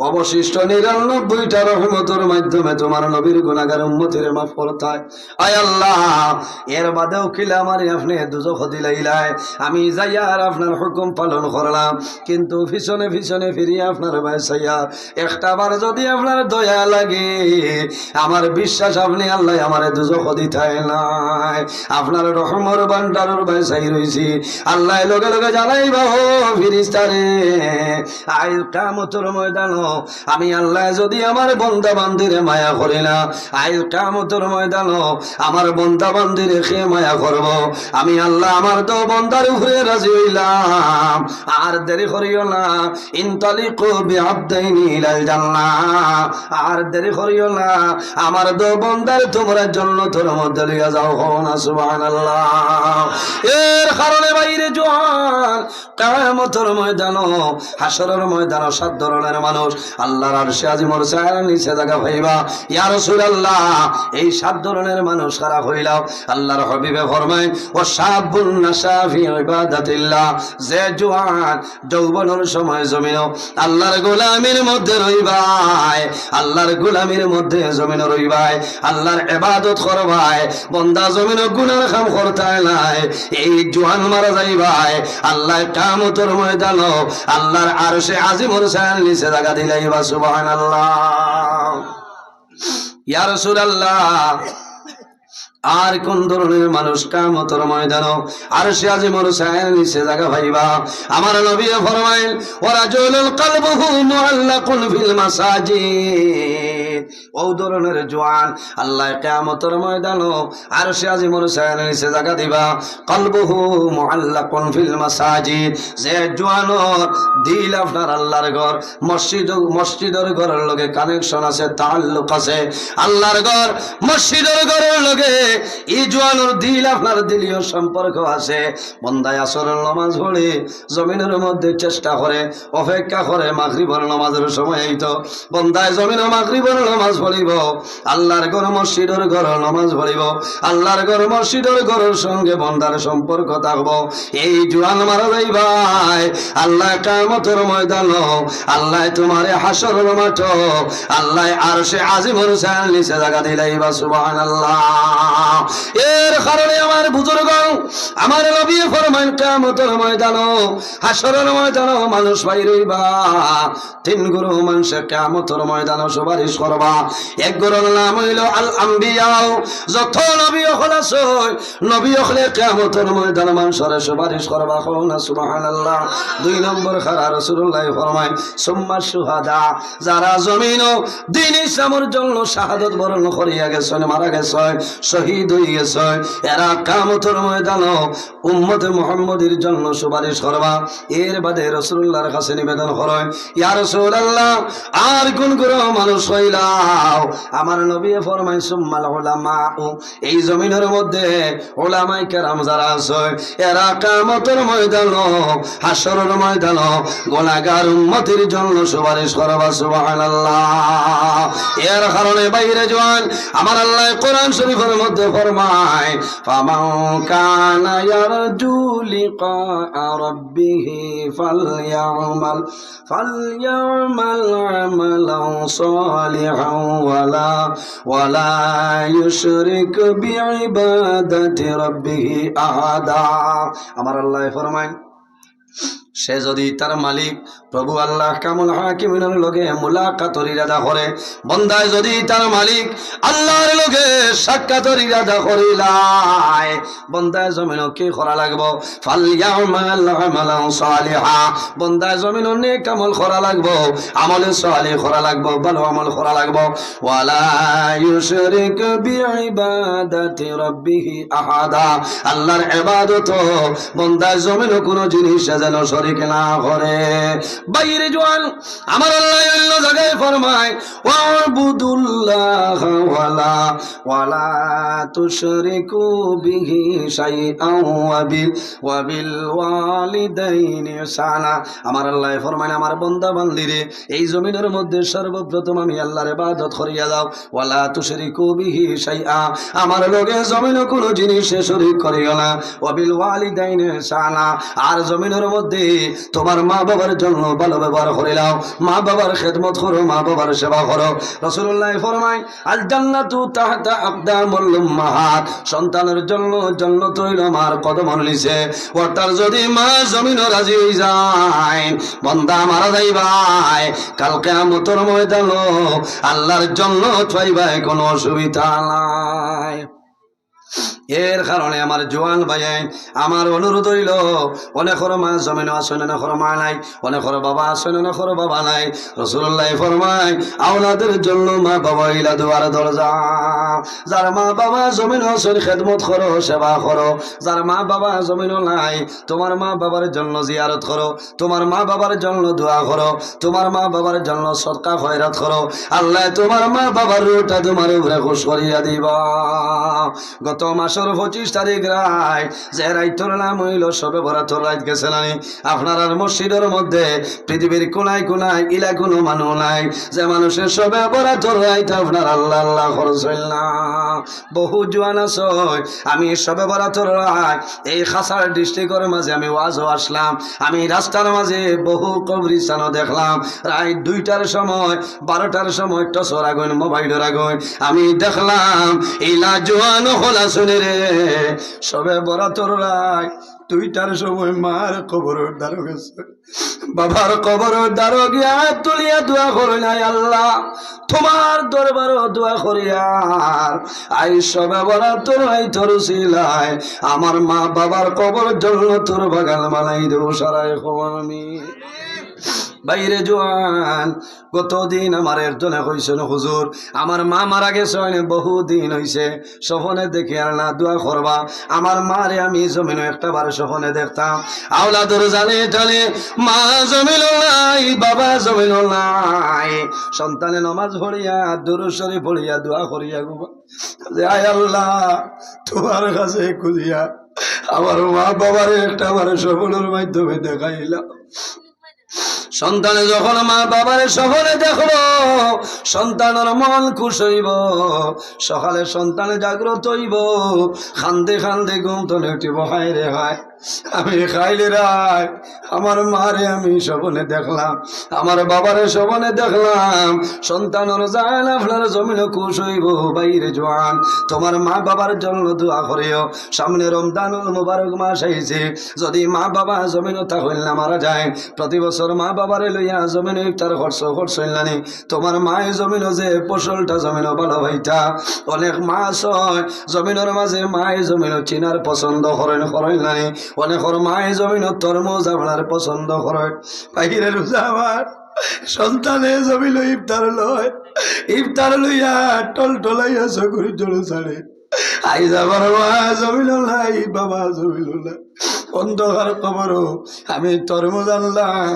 [SPEAKER 1] অবশিষ্ট 99টা রহমতের মাধ্যমে তোমার নবীর গুনাহগার উম্মতের মাফ করতাই। আয় আল্লাহ, এর বাদেও কিলা আমার আপনি দুজখ দিলাইলাই, আমি যাইয়া আর আপনার হুকুম পালন করলাম, কিন্তু পিছনে পিছনে ফিরিয়া আপনার বাইসাইয়া একটা বার যদি আপনার দয়া লাগে, আমার বিশ্বাস আপনি আল্লাহ আমারে দুজখ দিতাই নাই। আপনার রহমর ভান্ডারের বাইসাই রইছি। আল্লাহ লগে লগে জানাইবা, ও ফেরেশতারে, আজ কিয়ামতের ময়দানে আমি আল্লাহ যদি আমার বান্দা বান্দিরে মায়া করি না, আজ কিয়ামতের ময়দানে আমার বান্দা বান্দিরে কে মায়া করব? আমি আল্লাহ আমার তো বান্দার উপরে রাজি হইলাম, আর দেরি করিও না, ইনতালিকু বিআবদাইনি ইলাল জান্নাহ, আর দেরি করিও না, আমার তো বান্দার তোমরা জান্নাতের মধ্যে লইয়া যাও। না সুবহানাল্লাহ। এর কারণে বাইরে জোয়ান কিয়ামতের ময়দানে, হাসরের ময়দানে 7 ধরনের মানুষ আল্লাহর আরশে আজিমের ছায়ার নিচে জায়গা পাইবা। ইয়া রাসূলুল্লাহ, এই 7 ধরনের মানুষ কারা হইলাও? আল্লাহর হাবিবে ফরমায়, ও শাবুন নাশা ফি ইবাদাতিল্লাহ, যে জোয়ান যৌবনের সময় জমিন আল্লাহর গোলামির মধ্যে রইবাই, আল্লাহর গোলামির মধ্যে জমিন রইবাই, আল্লাহর ইবাদত করবাই, বন্দা জমিন গুনাহ কাম করতাই নাই, এই জোয়ান মারা যাইবাই। আল্লাহ কিয়ামতের ময়দানে আল্লাহর আরশে আজিমের ছায়ার নিচে জায়গা দিলাইবা। সুবহানাল্লাহ। ইয়া রাসূলুল্লাহ, আর কোন ধরনের মানুষ কিয়ামতের ময়দানে আরশে আজিমের ছায়ার নিচে জায়গা পাইবা? আমার নবী ফরমাইল, ওয়া রাজুলুল কলবুহু মুআল্লাকুন ফিল মাসাজিদ, ও ধরনের জওয়ান আল্লাহ কিয়ামতের ময়দানে আরশে আজিমের ছায়ার নিচে জায়গা দিবা। কলবুহু মুআল্লাকুন ফিল মাসাজিদ, যে জওয়ানের দিল আপনার আল্লাহর ঘর, মসজিদের ঘরের লগে কানেকশন আছে, তাআল্লুক আছে। আল্লাহর ঘর মসজিদের ঘরের লগে এই জওয়ানের দিল আপনার দিলীয় সম্পর্ক আছে। বন্দায় আসরের নামাজ পড়ে জমিনের মধ্যে চেষ্টা করে, অপেক্ষা করে মাগরিবের নামাজের সময় হইতো, বন্দায় জমিন মাগরিবের নামাজ পড়িব, আল্লাহর ঘর মসজিদের ঘর নামাজ পড়িব, আল্লাহর ঘর মসজিদের ঘরের সঙ্গে বন্দার সম্পর্ক থাকবো। এই জওয়ান মারা যাইবাই, আল্লাহ কিয়ামতের ময়দানে আল্লাহ তোমারে হাসরের মাঠ, আল্লাহ আরশে আজিমের ছায়ার নিচে জায়গা দিলাইবা। সুবহানাল্লাহ। এর কারণে আমার বুজুর্গ আমার নবী ফরমান কিয়ামতের ময়দান হাসরের ময়দান মানুষ বাইরেবা তিন গুরু মানুষ কিয়ামতের ময়দান সুপারিশ করবা এক গুরুর নাম হইল আল আম্বিয়া যত নবী হল আছে নবী হলে কিয়ামতের ময়দান মানুষের সুপারিশ করবা না সুবহানাল্লাহ দুই নম্বর খারা রাসূলুল্লাহ ফরমায় সুম্মা শুহাদা যারা জমিন দ্বীন ইসলামের জন্য শাহাদাত বরণ করিয়া গেছেন মারা গেছেন শহীদ হয়ে গেছেন এরা কিয়ামতের ময়দান উম্মত মুহাম্মদের জন্য সুপারিশ করবা এর বাদে রাসূলুল্লাহর কাছে নিবেদন করেন ইয়া রাসূলুল্লাহ আর কোন কোন মানুষ হইলাও আমার নবী ফরমায় সুম্মাল উলামা এই জমিনের মধ্যে উলামায়ে কেরাম যারা আছে এরা কিয়ামতের ময়দান হাসরের ময়দান গুনাহগার উম্মতের জন্য সুপারিশ করবা সুবহানাল্লাহ এর কারণে বাইরে জওয়ান আমার আল্লাহ কোরআন শরীফের মধ্যে ফরমায় ফামান কানা ইয়ারজু লিকা রাব্বিহি ফালইয়ামাল আমালান সালিহান ওয়ালা ইউশরিক বিইবাদাতি রাব্বিহি আহাদা আমার আল্লাহ ফরমায় সে যদি তার মালিক প্রভু আল্লাহ কামুল হাকিমের লগে মুলাকাতের ইরাদা করে বান্দায় যদি তার মালিক আল্লাহর লগে সাক্ষাতের ইরাদা করিলাই বান্দায় জমিন কি করা লাগবো ফালইয়ামাল আমালান সালিহা বান্দায় জমিন নেক আমল করা লাগবো আমলে সালিহ করা লাগবো ভালো আমল করা লাগবো ওয়ালা ইউশরিক বিইবাদাতি রাব্বিহি আহাদা আল্লাহর ইবাদত বান্দায় জমিন কোন জিনিস যেন শরীক না করে বাইরে জওয়ান আমার আল্লাহ অন্য জায়গায় ফরমায় ওয়াবুদুল্লাহ ওয়ালা তুশরিকু বিহি শাইআন ওয়া বিল ওয়ালিদাইনি ইহসানা আমার আল্লাহ ফরমায় আমার বান্দা বান্দিরে এই জমিনের মধ্যে সর্বপ্রথম আমি আল্লাহর ইবাদত করিয়া দাও ওয়ালা তুশরিকু বিহি শাইআ আমার লগে জমিনে কোনো জিনিস শরীক করিও না ওয়া বিল ওয়ালিদাইনি ইহসানা আর জমিনের মধ্যে তোমার মা বাবার জন্য ভালো ব্যবহার করে নাও মা বাবার খেদমত করো মা বাবার সেবা করো রাসূলুল্লাহ ফরমায় আল জান্নাতু তাহতা আকদামুল উম্মাহাত সন্তানের জন্য জান্নাত হইল মার কদমের নিচে অর্থাৎ যদি মা জমিন রাজি হয়ে যায় বান্দা মারা যাইবাই কাল কিয়ামতের ময়দান আল্লাহর জান্নাত পাইবাই কোনো অসুবিধা নাই এর কারণে আমার জোয়ান ভাই আমার অনুরোধ হইল অনেকের মা জমিন আসেন অনেকের মা নাই অনেকের বাবা আসেন অনেকের বাবা নাই রাসূলুল্লাহ ফরমায় আওলাদের জন্য মা বাবা ইলা দুয়ার দরজা যার মা বাবা জমিন আসেন খেদমত করো সেবা করো যার মা বাবা জমিন নাই তোমার মা বাবার জন্য জিয়ারত করো তোমার মা বাবার জন্য দোয়া করো তোমার মা বাবার জন্য সদকা খয়রাত করো আল্লাহ তোমার মা বাবার রুটা তোমার উপরে খুশ করিয়া দিবা গত মাসের 25 তারিখ রায় যে রাইতর নাম হইল সবে বরাতর রাত গেছে নানি আপনার আর মসজিদের মধ্যে পৃথিবীর কোনায় কোনায় ইলা কোনো মানুষ নাই যে মানুষের সবে বরাতর রাইত আপনার আল্লাহ আল্লাহ খরচ হইল না বহু জোয়ান আছে আমি সবে বরাতর রাত এই খাসার ডিস্ট্রিক্টের মাঝে আমি ওয়াজও আসলাম আমি রাস্তার মাঝে বহু কবরস্থানও দেখলাম রাত 2টার সময় 12টার সময় টসর আগুন মোবাইলের আগুন আমি দেখলাম ইলা জোয়ান হলা শুনে রে সবে বরাতর রাত 2টার সময় মার কবরের দ্বারে গেছে বাবার কবরের দ্বারে গিয়া তুলিয়া দোয়া করে নাই আল্লাহ তোমার দরবার দোয়া করিয়ার আই সবে বরাতর আই তোর সিলাই আমার মা বাবার কবর জন্য তোর বাগান বানাই দেব সারাই আমি বাইরে জোয়ান কতদিন আমার একজনে কইছেন হুজুর আমার মা মারা গেছে বহুদিন হইছে স্বপ্নে দেখি আর না দোয়া করবা আমার মারে আমি জমিন একটা বার স্বপ্নে দেখতাম আওলাদর জানে টানে মা জমিন নাই বাবা জমিন নাই সন্তানে নামাজ পড়িয়া দুরূদ শরীফ পড়িয়া দোয়া করিয়া গো যে আয় আল্লাহ তোমার কাছে খুঁজিয়া আমার মা বাবার একটা বার স্বপ্নের মাধ্যমে দেখাইলাম সন্তানে যখন মা বাবার সফলে দেখবো সন্তানের মন খুশ হইব সকালে সন্তানে জাগ্রত হইব খান্দে খান্দে ঘুম তো একটি বহাই রে হয় আমি খাইলে রাই আমার মারে আমি স্বপ্নে দেখলাম, আমার বাবারে স্বপ্নে দেখলাম। সন্তানের জান আপনার জমিন খুশ হইব বাইরে জোয়ান, তোমার মা বাবার জন্য দোয়া করিও। সামনে রমজানুল মুবারক মাস আইছে, যদি মা বাবা জমিন তাহলে না মারা যায়, প্রতি বছর মা বাবারে লইয়া জমিনে ইফতার খরচ তোমার মায়ের জমিন যে ফসলটা জমিন ভালো ভাইটা অনেক মাছ হয় জমিনের মাঝে, মায়ের জমিন চিনার পছন্দ করেন নাই, অনেকর মায়ের জমিন তরমুজ আপনার পছন্দ করেন। বাহিরের রোজা আমার সন্তানে জমিল ইফতার লইয়া টলাইয়া চকুরি জড়ো ছাড়ে, আই যাবার মা জমিল নাই, বাবা জমিল নাই, অন্ধকার কবরও আমি তরমুজ আনলাম,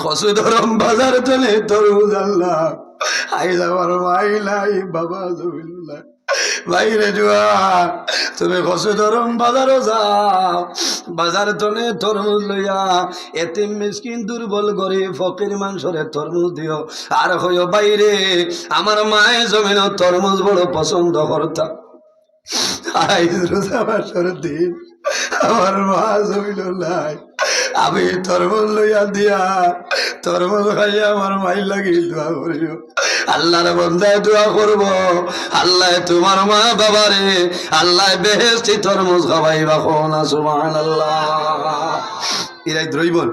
[SPEAKER 1] খসু ধরম বাজার চলে তরমুজ আনলাম, আই যাবার মাই নাই, বাবা জমিল নাই। বাইরে জুয়া তুমি খসু ধরম বাজারও যাও, বাজার তনে তরমুজ লইয়া এতিম মিসকিন দুর্বল গরিব ফকির মানুষরে তরমুজ দিও। আর হইও বাইরে আমার মায়ের জমিন তরমুজ বড় পছন্দ করতাম, রোজা মাসের দিন আমার মা জমিল নাই, আমি তরমুজ লইয়া দিয়া তরমুজ খাইয়া আমার মাই লাগি দোয়া করিও। আল্লাহর বন্দায় দোয়া করব, আল্লাহ তোমার মা বাবারে আল্লাহ বেহেশতি তরমুজ খাওয়াইবা, কোন সুবহানাল্লাহ। এরাই দ্রৈবল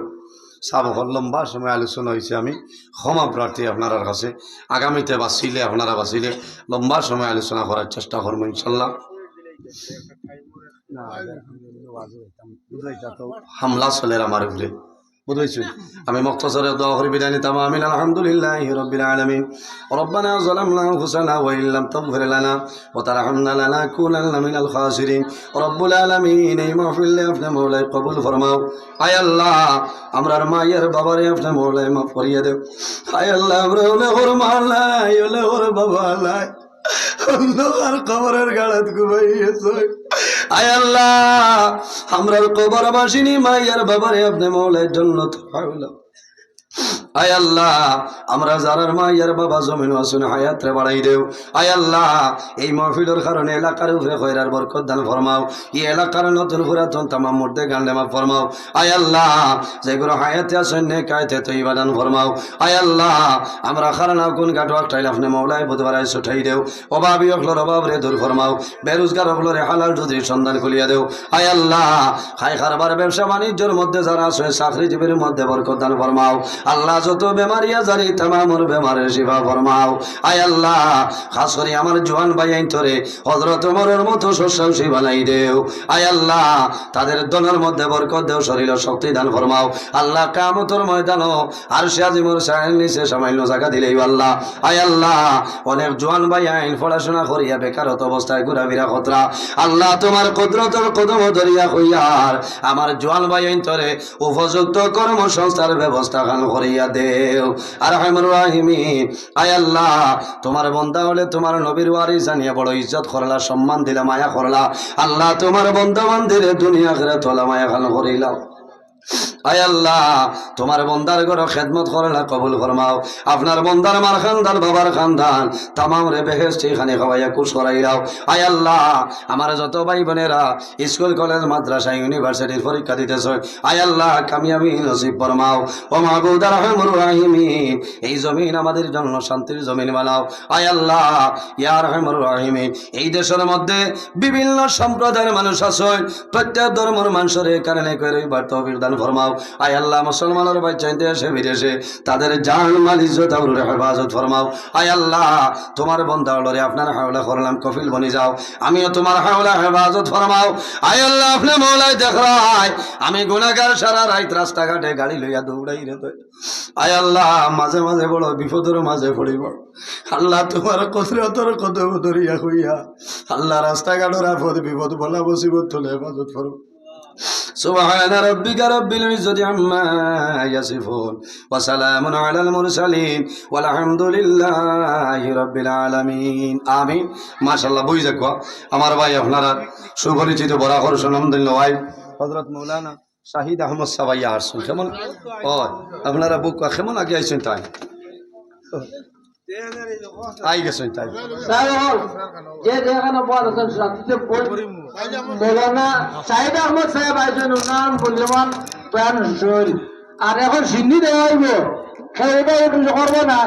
[SPEAKER 1] সাবকর লম্বা সময় আলোচনা হয়েছে, আমি ক্ষমা প্রার্থী আপনার কাছে। আগামীতে বাঁচিলে আপনারা বাঁচিলে লম্বা সময় আলোচনা করার চেষ্টা করবো ইনশাল্লাহ। হামলা চলে আমার উপরে বুঝাইছো, আমি মুক্তসরে দোয়া করি বিদায় নিতাম। আমিন। আলহামদুলিল্লাহি রাব্বিল আলামিন। রব্বানা যালামনা আনফুসানা ওয়া ইল্লাম তাগফির লানা ওয়া তারহামনা লানাকুনান্না মিনাল খাসিরিন। রব্বুল আলামিন এই মাহফিলে আপনি মওলাই কবুল ফরমাও। আয় আল্লাহ আমরার মায়ের বাবারে আপনি মওলাই মাফ করিয়ে দেও। আয় আল্লাহ আমরা হলে ওর মা নাই, হলে ওর বাবা নাই, অন্ধকার কবরের গাড়াত ঘুমাইয়েছে। আয় আল্লাহ আমরার কবর বাসিনী মাইয়ার বাবারে আপনি মওলাই জান্নাত হাওলা। আয় আল্লাহ আমরা যারার মাইয়ার বাবা জমিন আসুন হায়াত রে বাড়াই দেও। আয় আল্লাহ এই মাহফিলের কারণে এলাকার উপরে খয়রার বরকত দান ফরমাও। এই এলাকার নতুন পুরাতন তামাম মুর্দে গান্ডে মাফ ফরমাও। আয় আল্লাহ যেগুলো হায়াতে আসেন নেকায়তে তৈবা দান ফরমাও। আয় আল্লাহ আমরা খারানা কোন গাটো একটাইল আপনি মওলাই বুধবারায় ছুটাই দেও। অভাবী অখলোর অভাব রে দূর ফরমাও, বেরোজগার অখলোরে হালাল রুজির সন্ধান খুলিয়া দেও। আয় আল্লাহ খাই খারবার ব্যবসা বাণিজ্যের মধ্যে যারা আছে চাকরিজীবীর মধ্যে বরকত দান ফরমাও। আল্লাহ যত বেমারিয়া জারি তামামর বেমারের শিফা ফরমাও। আয় আল্লাহ খাস করে আমার জোয়ান ভাই আইনতরে হযরত ওমরের মতো সুশাসী বানাই দেও। আয় আল্লাহ তাদের দলের মধ্যে বরকত দেও, শরীর শক্তি দান ফরমাও। আল্লাহ কিয়ামতের ময়দানও আরশে আজিমের ছায়ার নিচে সামান্য জায়গা দিলেই আল্লাহ। আয় আল্লাহ অনেক জোয়ান ভাই আইন পড়াশোনা করিয়া বেকারত অবস্থায় ঘুরাফেরা খতরা, আল্লাহ তোমার কুদরতের কদম ধরিয়া হইয়ার আমার জোয়ান ভাই আইনতরে উপযুক্ত কর্মসংস্থার ব্যবস্থা খান করিয়া দেও। আর রহমান রাহিমিন আয় আল্লাহ তোমার বন্দা হলে তোমার নবীর ওয়ারিস জানিয়া বড় ইজ্জত করলা, সম্মান দিলা, মায়া করলা। আল্লাহ তোমার বন্দা বান্দির দুনিয়া আখিরাত তোলা মায়া খান করিলাও। আয় আল্লাহ তোমার বন্দার ঘর খেদমত করলা কবুল ফরমাও। আপনার বন্দার মার খানদান বাবার খানদান তামাম রে বেহেশতি খানে খাওয়াইয়া কুশ করাইলাও। আয় আল্লাহ আমার যত ভাই বোনেরা স্কুল কলেজ মাদ্রাসা ইউনিভার্সিটির পরীক্ষা দিতেছে, আয় আল্লাহ কামিয়াবি নসিব ফরমাও। ও মাহবুব রহমান রাহিমিন এই জমিন আমাদের জন্য শান্তির জমিন বানাও। আয় আল্লাহ ইয়া রহমান রাহিমিন এই দেশের মধ্যে বিভিন্ন সম্প্রদায়ের মানুষ আছে, প্রত্যেক ধর্মের মানুষের কারণে করে তৌফিক দান ফরমাও। আয় আল্লাহ মুসলমানের বাচ্চা দেশে বিদেশে তাদের জান মাল ইজ্জত আবরুর হেফাজত ফরমাও। আয় আল্লাহ তোমার বন্দা হলরে আপনার হাওলা করলাম কফিল বনি যাও, আমিও তোমার হাওলা হেফাজত ফরমাও। আয় আল্লাহ আপনি মওলাই দেখরাই আমি গুনাহগার সারা রাত রাস্তাঘাটে গাড়ি লইয়া দৌড়াই রে। আয় আল্লাহ মাঝে মাঝে বড় বিপদের মাঝে পড়িব, আল্লাহ তোমার কসরতর কদম ধরিয়া হইয়া আল্লাহ রাস্তাঘাটের আপদ বিপদ বলা মুসিবত তোলে হেফাজত ফরমাও। সুবহান রাব্বিকা রাব্বিল ইজ্জাতি আম্মা ইয়াসিফুন ওয়া সালামুন আলাল মুরসালিন ওয়াল হামদুলিল্লাহি রাব্বিল আলামিন। আমিন। মাশাআল্লাহ বুঝ দেখো আমার ভাই আপনারা সুপরিচিত বড় আকর্ষণ আলহামদুলিল্লাহ ভাই হযরত মাওলানা শাহিদ আহমদ সাবাইয়া আসছেন। কেমন ও আপনারা বুক কেমন আগে আইছেন তাই আই গেছেন তাই
[SPEAKER 2] সাহেব হল যে যেখানে পদ আছেন সাথে মৌলানা সাহেব আহমদ সাহেব আইছেন উন্নয়ন মূল্যবান প্রাণ শৈল আর এখন সিন্নি দেওয়া হইব সেইটা করবো না